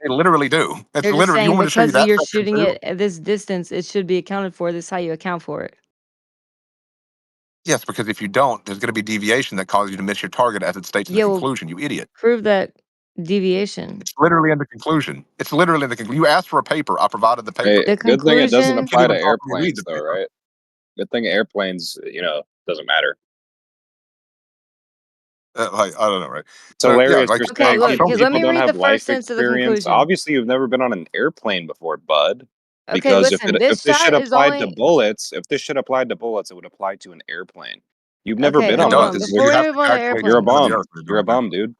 B: They literally do. It's
J: They're just
B: literally. You
J: saying
B: want me to show you
J: because
B: that
J: you're
B: section
J: shooting
B: too?
J: it at this distance, it should be accounted for. This is how you account for it.
B: Yes, because if you don't, there's going to be deviation that causes you to miss your target, as it states in the
J: Yeah, well,
B: conclusion. You idiot.
J: prove that deviation.
B: It's literally in the conclusion. It's literally in the conclusion. You asked for a paper. I provided the paper.
L: Hey,
J: The
L: good thing it doesn't
J: conclusion.
B: You can't
L: apply to
B: even properly read
L: airplanes,
B: the
L: though,
B: paper.
L: right? Good thing airplanes, doesn't matter.
B: Like, I don't know, right?
L: It's
B: So yeah,
L: hilarious.
B: like
L: You're
J: Okay,
L: saying
B: I've
J: look,
B: shown
L: people
J: because let
B: people.
J: me
L: don't
J: read the
L: have
J: first
L: life
J: sentence of the
L: experience.
J: conclusion.
L: Obviously, you've never been on an airplane before, bud.
J: Okay,
L: Because
J: listen,
L: if
J: this
L: this
J: shot
L: should
J: is
L: apply to
J: only.
L: bullets, it would apply to an airplane. You've never
J: Okay,
L: been
B: It
L: on
J: hold
L: one.
J: on.
B: does.
L: This
B: You
J: Before
L: is
J: we
B: have
J: move
B: to
J: on to
B: calculate
L: you're a
B: the center of
J: airplanes.
B: the
L: bomb.
B: earth when
L: You're
B: you're
L: a
B: doing that.
L: bomb, dude.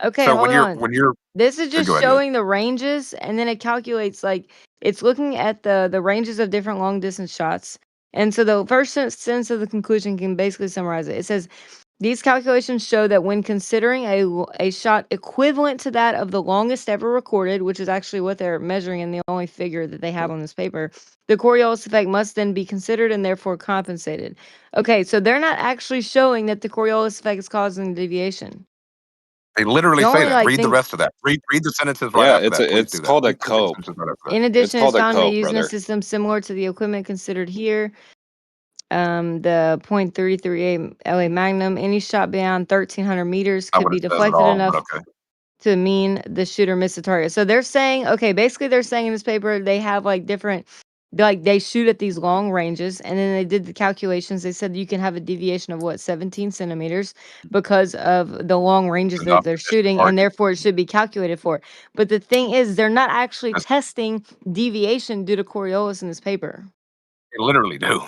J: Okay,
B: So
J: hold on.
B: when you're
J: This is just
B: go ahead.
J: showing the ranges, and then it calculates like it's looking at the ranges of different long distance shots. And so the first sentence of the conclusion can basically summarize it. It says these calculations show that when considering a shot equivalent to that of the longest ever recorded, which is actually what they're measuring and the only figure that they have on this paper, the Coriolis effect must then be considered and therefore compensated. Okay, so they're not actually showing that the Coriolis effect is causing the deviation.
B: They literally
J: The
B: say
J: only
B: that.
J: like
B: Read the
J: thing.
B: rest of that. Read the sentences right
L: Yeah,
B: after that. Please
L: it's
B: do that.
L: called a
B: Read the
L: cope.
B: sentences right after that.
J: In
L: It's
J: addition, it's
L: called a
J: found that
L: cope,
J: using a
L: brother.
J: system similar to the equipment considered here, the .338 LA Magnum, any shot beyond 1,300 meters
B: Not
J: could
B: what
J: be
B: it says at
J: deflected
B: all, but
J: enough
B: okay.
J: to mean the shooter missed the target. So they're saying, okay, basically they're saying in this paper they have like different Like they shoot at these long ranges, and then they did the calculations. They said you can have a deviation of what 17 centimeters because of the long ranges that
B: Enough
J: they're
B: to miss the
J: shooting, and
B: target.
J: therefore it should be calculated for. But the thing is, they're not actually
B: That's-
J: testing deviation due to Coriolis in this paper.
B: They literally do.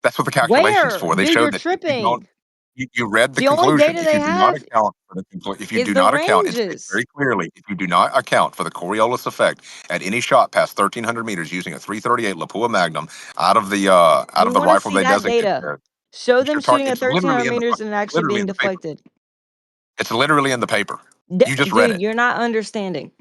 B: That's what the calculation's
J: Where,
B: for. They
J: dude,
B: show
J: you're
B: that if you don't,
J: tripping.
B: you read the
J: The only
B: conclusion.
J: data
B: If
J: they
B: you do not
J: have
B: account for the if you
J: is
B: do
J: the
B: not account, it states
J: ranges.
B: very clearly, if you do not account for the Coriolis effect at any shot past 1,300 meters using a 338 Lapua Magnum out of the
J: We want to
B: rifle
J: see
B: they
J: that
B: designated
J: data.
B: there,
J: Show
B: it's
J: them
B: your target.
J: shooting at
B: It's literally
J: 1,300
B: in the
J: meters and actually
B: literally
J: being
B: in the paper.
J: deflected.
B: It's literally in the paper. You just read
J: Dude,
B: it.
J: you're not understanding.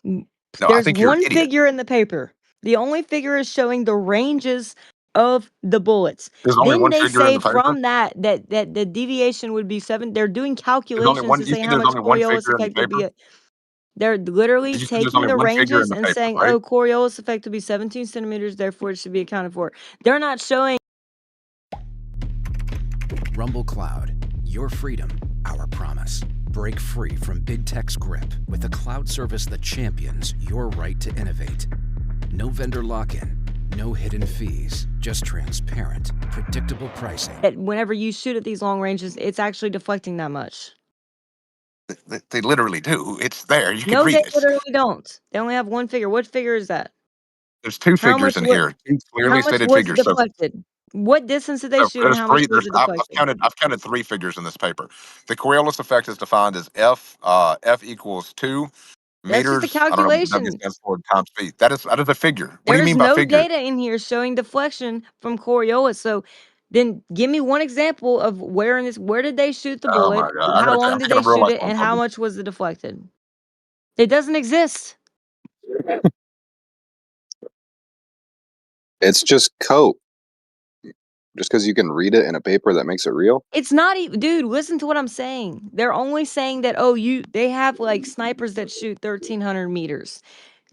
B: No, I
J: There's
B: think you're an
J: one
B: idiot.
J: figure in the paper. The only figure is showing the ranges of the bullets.
B: There's only
J: Then
B: one
J: they
B: figure in
J: say
B: the paper.
J: from that the deviation would be 7. They're doing
B: There's only
J: calculations
B: one.
J: to
B: You
J: say
B: think
J: how
B: there's
J: much
B: only one
J: Coriolis
B: figure in the
J: effect would
B: paper?
J: be. They're literally
B: Did you think there's
J: taking
B: only
J: the
B: one figure in
J: ranges
B: the
J: and
B: paper,
J: saying,
B: right?
J: oh, Coriolis effect would be 17 centimeters, therefore it should be accounted for. They're not showing.
M: Rumble Cloud, your freedom, our promise. Break free from big tech's grip with a cloud service that champions your right to innovate. No vendor lock-in, no hidden fees, just transparent, predictable pricing.
J: That whenever you shoot at these long ranges, it's actually deflecting that much.
B: They literally do. It's there. You can
J: No,
B: read
J: they
B: it.
J: literally don't. They only have one figure. What figure is that?
B: There's two
J: How
B: figures
J: much
B: in
J: what?
B: here. Two
J: How
B: clearly
J: much
B: stated
J: was
B: figures. So,
J: deflected? What distance did they shoot, and
B: there's
J: how much
B: three.
J: was
B: There's
J: it
B: I've
J: deflected?
B: counted. I've counted three figures in this paper. The Coriolis effect is defined as F equals 2
J: That's just a
B: meters. I don't know what the W
J: calculation.
B: stands for times feet. That is a figure. What do you
J: There's
B: mean by
J: no
B: figure?
J: data in here showing deflection from Coriolis. So then give me one example of where did they shoot the
B: Oh my
J: bullet?
B: god!
J: How long
B: I'm
J: did
B: taking
J: they
B: a real
J: shoot
B: life
J: it?
B: one
J: And
B: from
J: how
B: you.
J: much was it deflected? It doesn't exist.
L: It's just code. Just because you can read it in a paper, that makes it real.
J: It's not even, dude, listen to what I'm saying. They're only saying that, oh, they have like snipers that shoot 1,300 meters.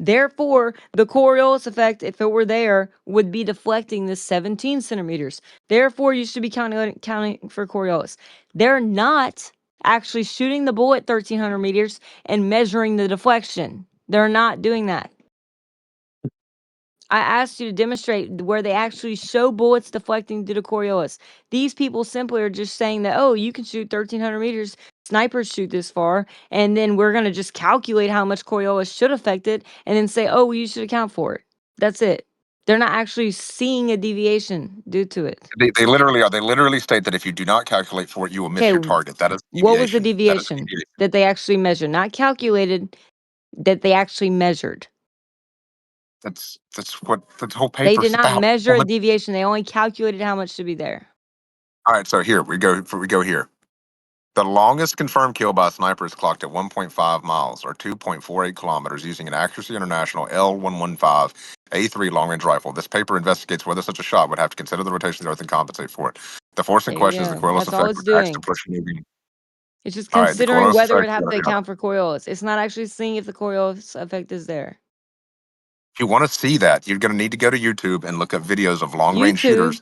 J: Therefore, the Coriolis effect, if it were there, would be deflecting this 17 centimeters. Therefore, you should be counting for Coriolis. They're not actually shooting the bullet 1,300 meters and measuring the deflection. They're not doing that. I asked you to demonstrate where they actually show bullets deflecting due to Coriolis. These people simply are just saying that, oh, you can shoot 1,300 meters, snipers shoot this far, and then we're going to just calculate how much Coriolis should affect it, and then say, oh, well, you should account for it. That's it. They're not actually seeing a deviation due to it.
B: They literally are. They literally state that if you do not calculate for it, you will miss
J: Okay,
B: your target. That is
J: what was the
B: deviation. That is
J: deviation
B: deviation.
J: that they actually measured? Not calculated, that they actually measured.
B: That's what the whole
J: They
B: paper's
J: did not
B: about.
J: measure a deviation. They only calculated how much should be there.
B: All right, so here we go. We go here. The longest confirmed kill by a sniper is clocked at 1.5 miles or 2.48 kilometers using an Accuracy International L115 A3 long-range rifle. This paper investigates whether such a shot would have to consider the rotation of the Earth and compensate for it. The force in
J: There you
B: question is the
J: go.
B: Coriolis
J: That's all
B: effect,
J: it's
B: which acts to
J: doing.
B: push moving.
J: It's just
B: All right, the
J: considering
B: Coriolis
J: whether it
B: effect.
J: have to account for Coriolis. It's not actually seeing if the Coriolis effect is there.
B: If you want to see that, you're going to need to go to YouTube and look up videos of long-range
J: YouTube.
B: shooters.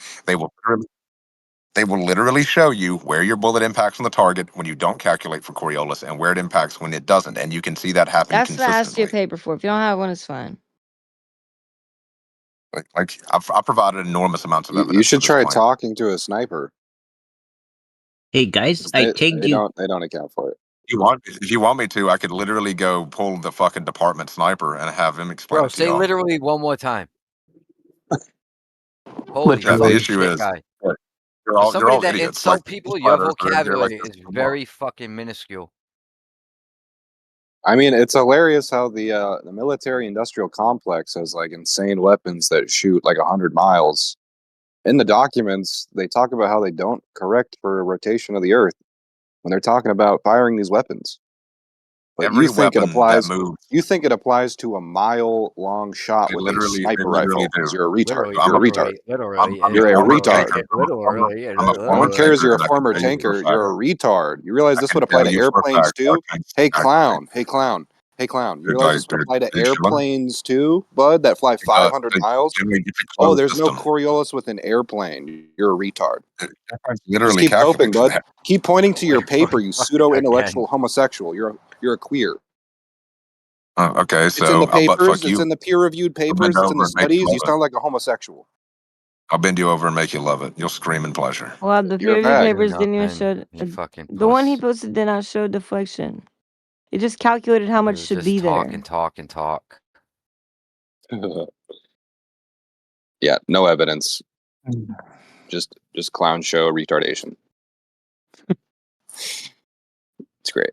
B: They will literally show you where your bullet impacts on the target when you don't calculate for Coriolis and where it impacts when it doesn't. And you can see that happen
J: That's what I asked you a
B: consistently.
J: paper for. If you don't have one, it's fine.
B: Like I've provided enormous amounts of evidence.
L: You should
B: for this
L: try
B: claim.
L: talking to a sniper.
N: Hey guys, I tagged you.
L: They don't account for it.
B: If you want me to, I could literally go pull the fucking department sniper and have him explain
E: Bro,
B: it to
E: say
B: y'all.
E: literally one more time. Holy
B: Yeah, the
E: fucking
B: issue
E: shit,
B: is
E: guy.
B: you're
E: For
B: all
E: somebody that
B: idiots.
E: insult
B: Like,
E: people,
B: these
E: your
B: predators are in here like
E: vocabulary
B: this
E: is
B: no more.
E: very fucking minuscule.
L: I mean, it's hilarious how the military-industrial complex has like insane weapons that shoot like 100 miles. In the documents, they talk about how they don't correct for rotation of the Earth when they're talking about firing these weapons. But
B: Every
L: you think it
B: weapon that
L: applies?
B: moves,
L: You think it applies to a mile-long shot
B: they
L: with a
B: literally
L: sniper
B: do.
L: rifle? Because you're a retard.
E: Literally,
L: You're a retard.
E: literally.
B: I'm a
L: You're a
B: former
L: retard.
B: tanker. I'm a
L: No
B: former
L: one cares
B: tanker,
L: you're a
B: and I can
L: former
B: tell you for a
L: tanker.
B: fact.
L: You're a retard. You realize
B: I
L: this
B: can
L: would apply
B: tell
L: to
B: you for a
L: airplanes
B: fact.
L: too? Hey
B: I
L: clown. Hey clown. Hey clown. You realize this would apply to airplanes too, bud? That fly 500 miles. Oh, there's no Coriolis with an airplane. You're a retard. Just keep coping, bud. Keep pointing to your paper, you pseudo-intellectual homosexual. You're a queer.
B: Okay,
L: It's in
B: so
L: the papers.
B: fuck
L: It's
B: you.
L: in the peer-reviewed papers. It's in the studies. You sound like a homosexual.
B: I'll bend you over and make you love it. You'll scream in pleasure.
J: Well, the
L: You're a
J: peer review
L: fag.
J: papers didn't even
E: Nothing,
J: show
E: you fucking
J: the one he
E: puss.
J: posted did not show deflection. It just calculated how much
E: It was
J: should
E: just
J: be
E: talk
J: there.
E: and talk and talk.
L: Yeah, no evidence. Just clown show retardation. It's great.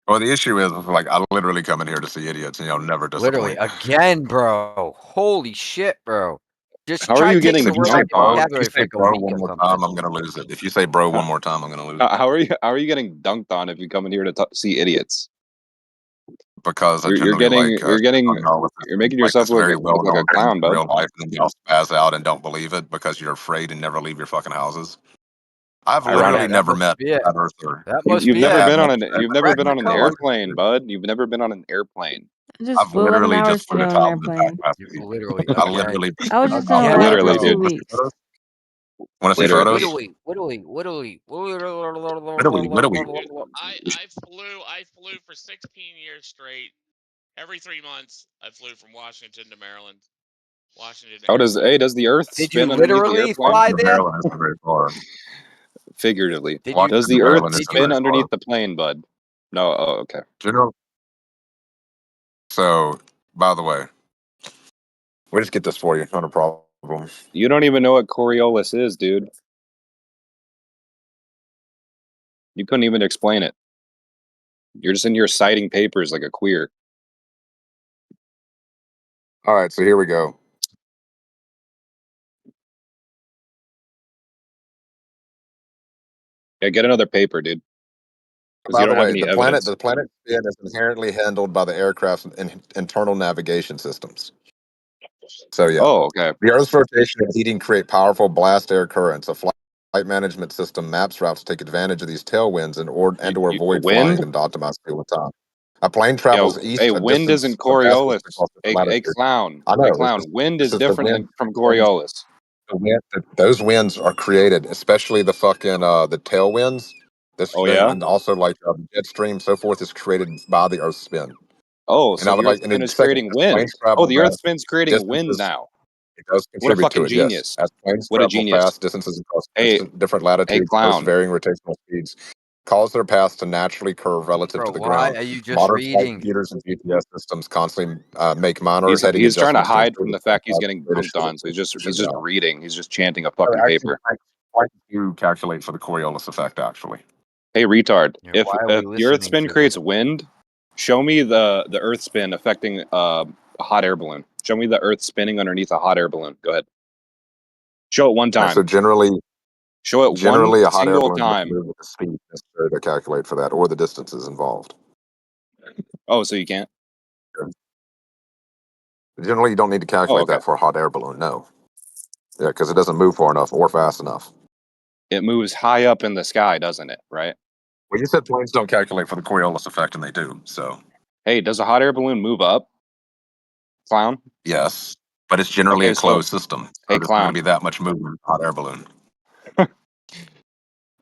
B: Well, the issue is, like, I literally come in here to see idiots, and you'll never disappoint.
E: Literally, again, bro. Holy shit, bro. Just
L: How are
E: try
L: you
E: taking
L: getting
E: a word out
L: dunked
E: your
L: on?
E: vocabulary
B: If
E: for
B: you say
E: like a
B: bro
E: week
B: one
E: or
B: more
E: something.
B: time, I'm gonna lose it. If you say bro one more time, I'm gonna lose it.
L: How are you getting dunked on if you come in here to see idiots?
B: Because I
L: You're
B: generally
L: you're making yourself
B: very
L: look like a clown,
B: in
L: bud.
B: real life, and then y'all spaz out and don't believe it because you're afraid and never leave your fucking houses. I've literally never met a flat earther.
E: That must
L: You've
E: be
L: never
E: it.
L: been on an
E: color.
L: airplane, bud. You've never been on an airplane.
J: I just
B: I've
J: flew 11
B: literally
J: hours
B: just flew
J: today
B: to
J: on an
B: top of the back
J: airplane.
B: last week.
E: Literally,
B: I
E: again.
B: literally.
J: I was just on a
E: Again,
J: route for
L: Literally,
E: bro.
J: 2 weeks.
B: Want to see
L: Literally.
B: photos?
E: Literally.
D: I flew for 16 years straight. Every 3 months, I flew from Washington to Maryland. Washington.
L: How does the Earth
E: Did you
L: spin underneath the
E: literally
L: airplane?
E: fly there?
B: Maryland isn't very far.
L: Figuratively.
E: Did you?
L: Does the
B: Maryland
L: Earth
B: isn't
L: spin
B: very
L: underneath
B: far.
L: the plane, bud? No. Oh, okay.
B: General. So, by the way, we just get this for you. Not a problem.
L: You don't even know what Coriolis is, dude. You couldn't even explain it. You're just in here citing papers like a queer.
B: All right, so here we go.
L: Yeah, get another paper, dude.
B: By the way, the planet spin is inherently handled by the aircraft's internal navigation systems. So yeah.
L: Oh, okay.
B: The Earth's rotation and heating create powerful blast air currents. A flight management system maps routes to take advantage of these tailwinds and or avoid flying them to optimize fuel time. A plane travels east.
L: Hey,
B: a
L: wind
B: distance
L: isn't
B: of vast
L: Coriolis.
B: distance across
L: Hey,
B: latitude.
L: clown.
B: I know.
L: Hey, clown. Wind is different from Coriolis.
B: Those winds are created, especially the fucking the tailwinds.
L: Oh, yeah?
B: And also like jet stream, so forth, is created by the Earth's spin.
L: Oh,
B: And
L: so
B: I would
L: the Earth's
B: like,
L: spin is creating wind. Oh, the Earth's spin's creating wind now.
B: It does
L: What a
B: contribute
L: fucking
B: to it,
L: genius.
B: yes. As planes
L: What a
B: travel
L: genius.
B: fast distances across
L: Hey,
B: different latitudes,
L: clown.
B: varying rotational speeds cause their paths to naturally curve relative to the ground.
E: Why are you just
B: Modern flight
E: reading?
B: computers and GPS systems constantly make minor
L: He's
B: heading
L: trying to
B: adjustments
L: hide from the fact he's getting dunked
B: dunked
L: on, so he's just reading. He's just chanting a fucking
B: Actually,
L: paper.
B: I do calculate for the Coriolis effect, actually.
L: Hey, retard.
E: Yeah,
L: If
E: why are we
L: the Earth
E: listening
L: spin
E: to
L: creates
E: this?
L: wind, show me the Earth spin affecting a hot air balloon. Show me the Earth spinning underneath a hot air balloon. Go ahead. Show it one time.
B: So generally,
L: show it
B: generally
L: one
B: a hot air
L: single
B: balloon
L: time.
B: move with the speed necessary to calculate for that, or the distances involved.
L: Oh, so you can't?
B: Generally, you don't need to calculate that for a hot air balloon. No. Yeah, because it doesn't move far enough or fast enough.
L: It moves high up in the sky, doesn't it? Right?
B: Well, you said planes don't calculate for the Coriolis effect, and they do. So,
L: hey, does a hot air balloon move up? Clown?
B: Yes, but it's generally
L: Okay,
B: a closed system. So
L: hey,
B: there's not going
L: clown.
B: to be that much movement in a hot air balloon.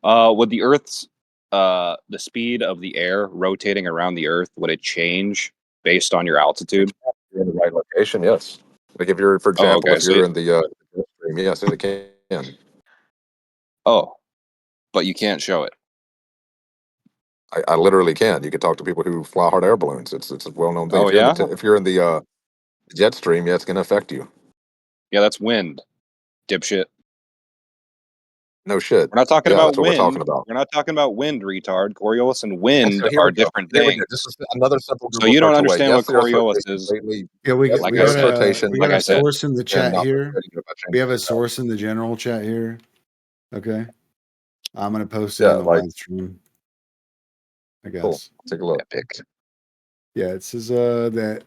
L: Would the Earth's the speed of the air rotating around the Earth, would it change based on your altitude?
B: If you're in the right location, yes. Like if you're, for example, if you're in the jet stream, yes, it can.
L: Oh, but you can't show it.
B: I literally can. You can talk to people who fly hot air balloons. It's a well-known thing.
L: Oh,
B: If you're in the jet stream, yeah, it's going to affect you.
L: Yeah, that's wind, dipshit.
B: No shit.
L: We're not talking
B: Yeah,
L: about
B: that's what
L: wind.
B: we're talking about.
L: We're not talking about wind, retard. Coriolis and wind
B: So here
L: are
B: we go.
L: different
B: Here we
L: things.
B: go. This is another simple
L: So
B: Google
L: you don't
B: search away.
L: understand
B: Yes,
L: what
B: the Earth's
L: Coriolis
B: rotation
L: is.
B: completely.
A: Yeah, we
B: Yes,
A: got
B: the Earth's rotation.
A: we got
L: like I
A: a
L: said.
A: source in the chat
B: not
A: here.
B: rotating if I change
A: We have a
B: it.
A: source in the general chat here. Okay, I'm gonna post it in the live stream. I guess.
B: Cool. Take a look.
L: Epic.
A: Yeah, it says that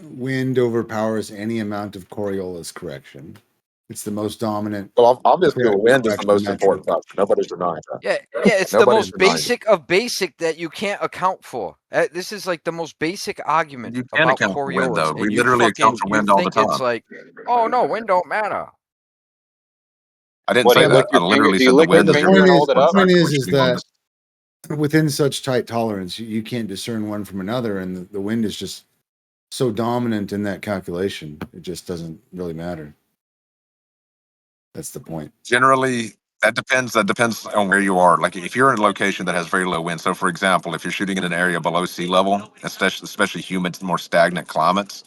A: wind overpowers any amount of Coriolis correction. It's the most dominant.
B: Well, obviously, the wind is the most
A: metric.
B: important factor. Nobody's denying that.
E: Yeah, it's the most basic of basic that you can't account for. This is like the most basic argument
B: You can
E: about
B: account for wind,
E: Coriolis.
B: though.
E: And
B: We
E: you
B: literally account for
E: you
B: wind all the
E: think it's
B: time.
E: like, oh no, wind don't matter.
B: I didn't say that. I literally said the wind is
A: The point is that within such tight tolerance, you can't discern one from another, and the wind is just so dominant in that calculation. It just doesn't really matter. That's the point.
B: Generally, that depends. That depends on where you are. Like if you're in a location that has very low wind. So, for example, if you're shooting in an area below sea level, especially humid, more stagnant climates,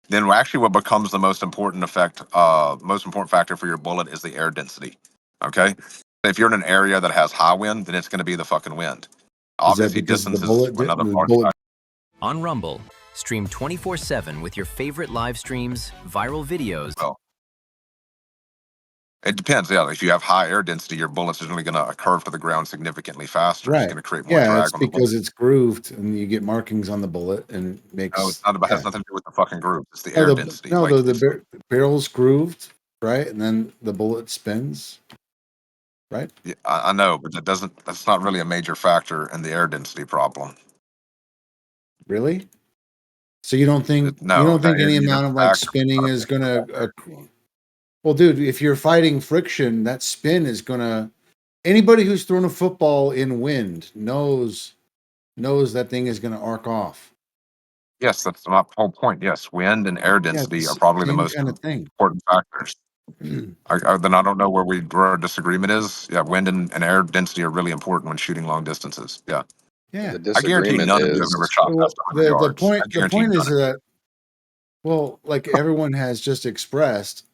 B: then actually what becomes the most important factor for your bullet is the air density. Okay, if you're in an area that has high wind, then it's going to be the fucking wind.
A: Is that
B: Obviously,
A: because
B: distance
A: the
B: is
A: bullet?
B: another
A: The
B: part.
A: bullet.
O: On Rumble, stream 24/7 with your favorite live streams, viral videos.
B: Well, it depends. Yeah, if you have high air density, your bullet's generally going to curve to the ground significantly faster. It's
A: Right.
B: going to create more
A: Yeah,
B: drag
A: it's
B: on the
A: because
B: bullet.
A: it's grooved, and you get markings on the bullet, and it makes.
B: No, it's not about.
A: Yeah.
B: Has nothing to do with the fucking groove. It's the
A: No,
B: air density.
A: the barrel's grooved, right, and then the bullet spins, right?
B: Yeah, I know, but that's not really a major factor in the air density problem.
A: Really? So you don't think
B: No,
A: any amount of like spinning is gonna? Well, dude, if you're fighting friction, that spin is gonna. Anybody who's thrown a football in wind knows that thing is gonna arc off.
B: Yes, that's my whole point. Yes, wind and air density are probably the most important factors. Then I don't know where our disagreement is. Yeah, wind and air density are really important when shooting long distances. Yeah.
A: Yeah,
L: The
B: I guarantee
L: disagreement
B: none of you have
L: is
B: ever shot past 100 yards.
A: the point is that, well, like everyone has just expressed,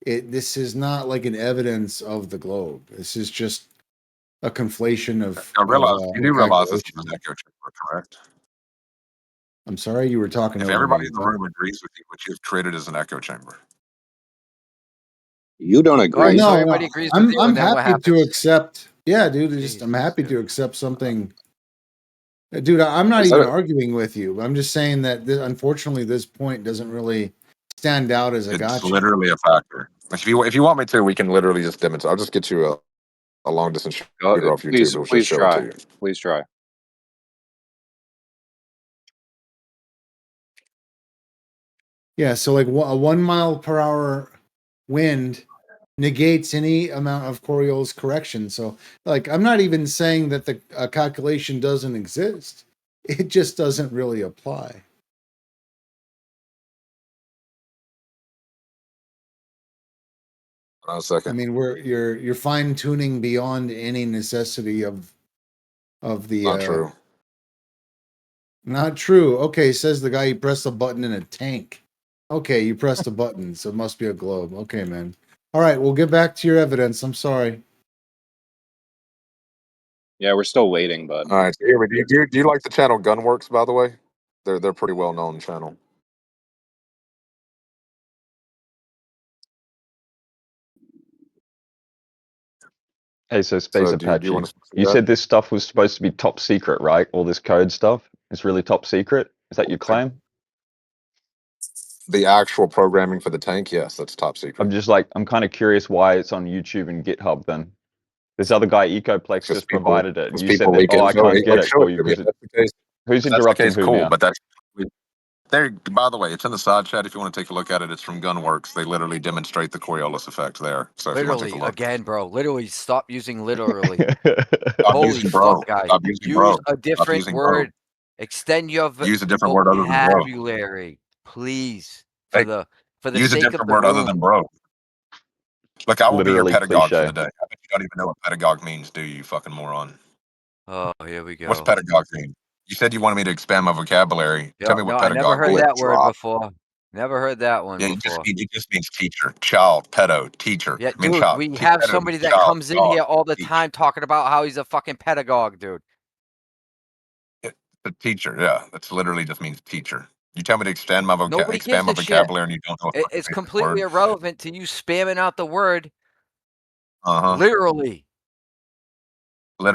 A: this is not like an evidence of the globe. This is just a conflation of.
B: I realize you do realize this is an echo chamber, correct?
A: I'm sorry, you were talking.
B: If everybody in the room agrees with you, what you've created is an echo chamber.
L: You don't agree.
E: Right, so
A: No,
E: everybody agrees with you,
A: I'm
E: and then what
A: happy to
E: happens?
A: accept. Yeah, dude, I'm happy to accept something. Dude, I'm not even arguing with you. I'm just saying that unfortunately, this point doesn't really stand out as a gotcha.
B: It's literally a factor. If you want me to, we can literally just demonstrate. I'll just get you a long distance shooter off YouTube. We'll just show it to you.
L: Please try.
A: Yeah, so like a 1 mile per hour wind negates any amount of Coriolis correction. So, like, I'm not even saying that the calculation doesn't exist. It just doesn't really apply.
B: A second.
A: I mean, you're fine tuning beyond any necessity of the.
B: Not true.
A: Not true. Okay, says the guy who pressed a button in a tank. Okay, you pressed a button, so it must be a globe. Okay, man. All right, we'll get back to your evidence. I'm sorry.
L: Yeah, we're still waiting, bud.
B: All right. So here, do you like the channel Gunworks? By the way, they're pretty well known channel.
C: Hey, so Space
B: do you
C: Apache,
B: wanna see
C: you
B: that?
C: said this stuff was supposed to be top secret, right? All this code stuff is really top secret. Is that your claim?
B: The actual programming for the tank, yes, that's top secret.
C: I'm kind of curious why it's on YouTube and GitHub then. This other guy, Ecoplex, just provided it. And you said that, I can't get it for you. Who's interrupting who now?
B: But that's there. By the way, it's in the side chat. If you want to take a look at it, it's from Gunworks. They literally demonstrate the Coriolis effect there. So if you want to take
E: Literally,
B: a look,
E: again, bro. Literally, stop using literally.
B: Stop
E: Holy
B: using bro.
E: fuck, guys.
B: Stop using
E: Use
B: bro.
E: a different
B: using
E: word.
B: bro.
E: Extend your
B: Use a different word other than bro.
E: vocabulary, please. For
B: Hey,
E: the
B: use a
E: sake of
B: different
E: the
B: word other
E: room.
B: than bro. Look, I will be your
C: Literally
B: pedagogue for
C: cliche.
B: the day. I bet you don't even know what pedagogue means, do you, fucking moron?
E: Oh, here we go.
B: What's pedagogue mean? You said you wanted me to expand my vocabulary. Tell me what
E: I never
B: pedagogue
E: heard
B: means.
E: that word before. Never heard that one
B: Yeah,
E: before.
B: it just means teacher, child, pedo, teacher.
E: Yeah,
B: I mean,
E: dude,
B: child.
E: we have
B: Pedo,
E: somebody that
B: child,
E: comes in
B: dog,
E: here all the
B: teach.
E: time talking about how he's a fucking pedagogue, dude.
B: The teacher, yeah, that's literally just means teacher. You tell me to expand my
E: Nobody
B: expand my
E: gives a shit.
B: vocabulary, and you don't know.
E: It's completely irrelevant to you spamming out the word.
B: Literally. All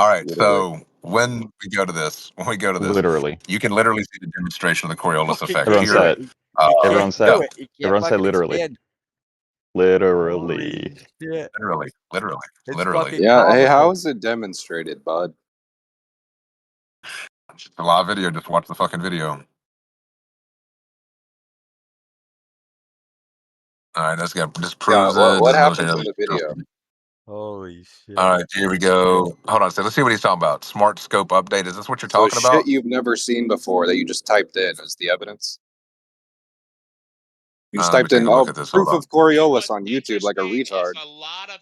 B: right.
L: Literally.
B: So when we go to this,
C: Literally.
B: you can literally see the demonstration of the Coriolis effect
C: Everyone
B: here.
C: say it. Everyone say it. Everyone say literally.
E: Expand.
C: Literally.
B: Literally.
L: Yeah. Hey, how is it demonstrated, bud?
B: It's a live video. Just watch the fucking video. All right, let's go. Just proves
L: what
B: it.
L: happens in the video?
E: Holy shit.
B: All right, here we go. Hold on a second. Let's see what he's talking about. Smart scope update. Is this what you're
L: So
B: talking about?
L: shit you've never seen before that you just typed in as the evidence. You just
B: Let me
L: typed in
B: take a look at this. Hold
L: proof
B: on.
L: of Coriolis on YouTube like a retard.
D: A lot of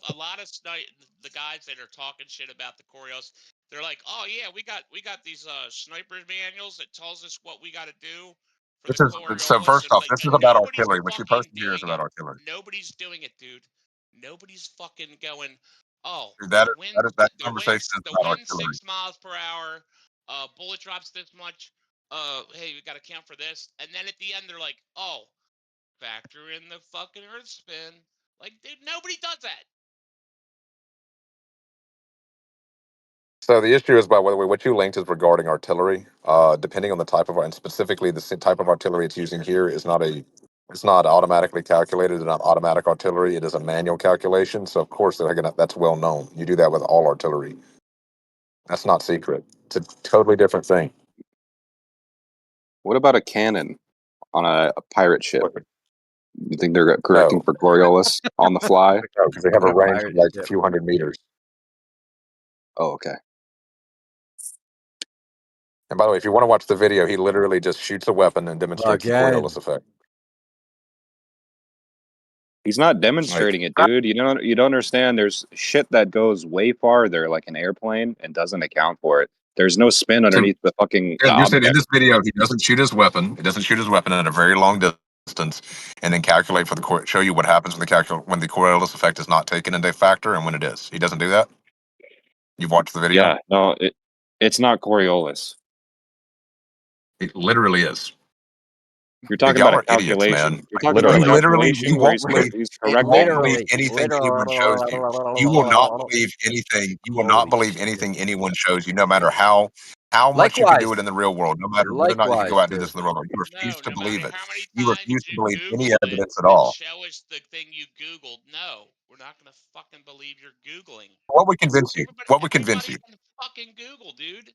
D: the guys that are talking shit about the Coriolis, they're like, oh yeah, we got these snipers manuals that tells us what we got to do for
B: This
D: the
B: is
D: Coriolis.
B: so. First
D: And
B: off,
D: like,
B: this is about
D: nobody's
B: artillery. What you
D: fucking
B: posted here is
D: doing
B: about
D: it.
B: artillery.
D: Nobody's doing it, dude. Nobody's fucking going. Oh,
B: Dude,
D: the wind,
B: that
D: the
B: conversation is
D: the
B: about
D: wind
B: artillery.
D: 6 miles per hour. Bullet drops this much. Hey, we got to count for this. And then at the end, they're like, oh, factor in the fucking earth spin. Like, dude, nobody does that.
B: So the issue is, by the way, what you linked is regarding artillery. Depending on the type of, and specifically the type of artillery it's using here is not it's not automatically calculated. It's not automatic artillery. It is a manual calculation. So of course that's well known. You do that with all artillery. That's not secret. It's a totally different thing.
L: What about a cannon on a pirate ship? You think they're correcting for Coriolis on the fly?
B: No, because they have a range of like a few hundred meters.
L: Oh, okay.
B: And by the way, if you want to watch the video, he literally just shoots a weapon and demonstrates the Coriolis effect.
L: He's not demonstrating it, dude. You don't understand. There's shit that goes way farther, like an airplane, and doesn't account for it. There's no spin underneath the fucking
B: You said in
L: object.
B: this video he doesn't shoot his weapon. He doesn't shoot his weapon at a very long distance, and then calculate for the show you what happens when the Coriolis effect is not taken into factor and when it is. He doesn't do that. You've watched the video.
L: Yeah, no, it's not Coriolis.
B: It literally is.
L: You're talking about a calculation.
B: Idiots, man.
L: You're talking about a calculation where he's correcting.
B: You won't believe anything anyone shows you. You will not believe anything. You will not believe anything anyone shows you, no matter how much you can do it in the real world, no matter whether or not you can go out and do this in the real world. You refuse to believe it. You refuse to believe any evidence at all.
D: Show us the thing you Googled. No, we're not gonna fucking believe you're Googling.
B: What would convince you? What would convince you?
D: Can fucking Google, dude.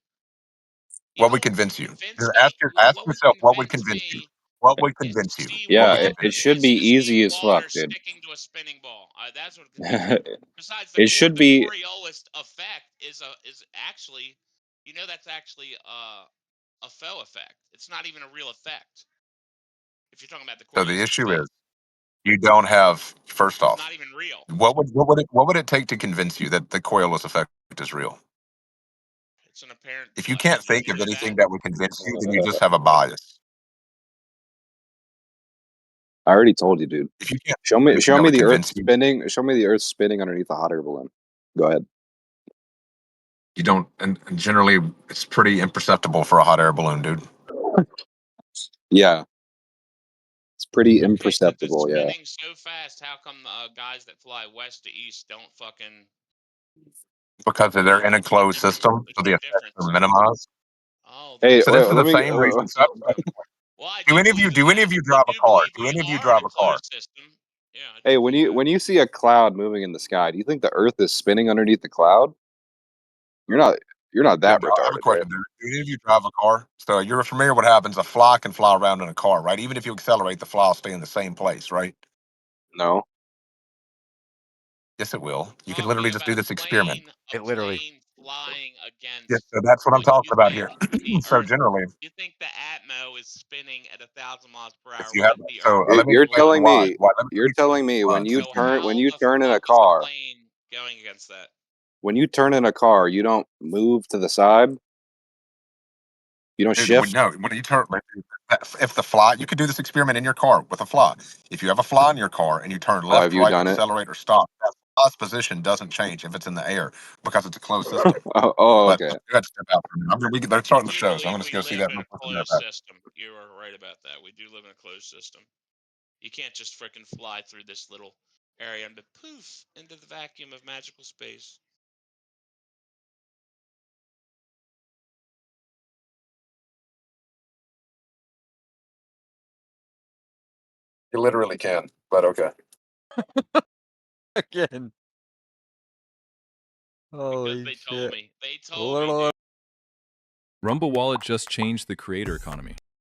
B: What would convince you? Ask yourself, what would convince you? What would convince you?
L: Yeah, it should be easy as fuck, dude.
D: Sticking to a spinning ball. That's what. Besides,
L: it should be.
D: The Coriolis effect is actually, that's actually a faux effect. It's not even a real effect. If you're talking about the Coriolis.
B: So the issue is, you don't have. First off,
D: not even real.
B: What would it take to convince you that the Coriolis effect is real?
D: It's an apparent.
B: If you can't think of anything that would convince you, then you just have a bias.
L: I already told you, dude.
B: If you can't
L: show me the Earth spinning. Show me the Earth spinning underneath a hot air balloon. Go ahead.
B: You don't, and generally, it's pretty imperceptible for a hot air balloon, dude.
L: Yeah, it's pretty imperceptible.
D: It's
L: yeah.
D: spinning so fast. How come guys that fly west to east don't fucking?
B: Because they're in a closed system, so the effects are minimized.
D: Oh,
L: hey,
B: so this is the same reason. Do any of you drive a car? Do any of you drive a car?
D: Yeah.
L: Hey, when you see a cloud moving in the sky, do you think the Earth is spinning underneath the cloud? You're not that retarded.
B: I have a question. Do any of you drive a car? So you're familiar with what happens. A fly can fly around in a car, right? Even if you accelerate, the fly will stay in the same place, right?
L: No.
B: Yes, it will. You can literally just do this experiment.
E: It literally.
D: Flying against.
B: Yes, so that's what I'm talking about here. So generally,
D: you think the Atmo is spinning at 1,000 miles per hour?
B: You have, so let me
L: you're telling
B: why.
L: me. You're telling me when you turn in a car.
D: Going against that.
L: When you turn in a car, you don't move to the side. You don't shift.
B: No, when you turn, if the fly, you could do this experiment in your car with a fly. If you have a fly in your car and you turn left, right, accelerate, or stop, that fly's position doesn't change if it's in the air because it's a closed system.
L: Okay.
B: But you have to step out for a minute. They're starting the show, so I'm going to go see that.
D: System. You are right about that. We do live in a closed system. You can't just freaking fly through this little area and poof into the vacuum of magical space.
B: You literally can, but okay.
E: Again. Holy
D: because they
E: shit.
D: told me. They told me.
P: Rumble Wallet just changed the creator economy.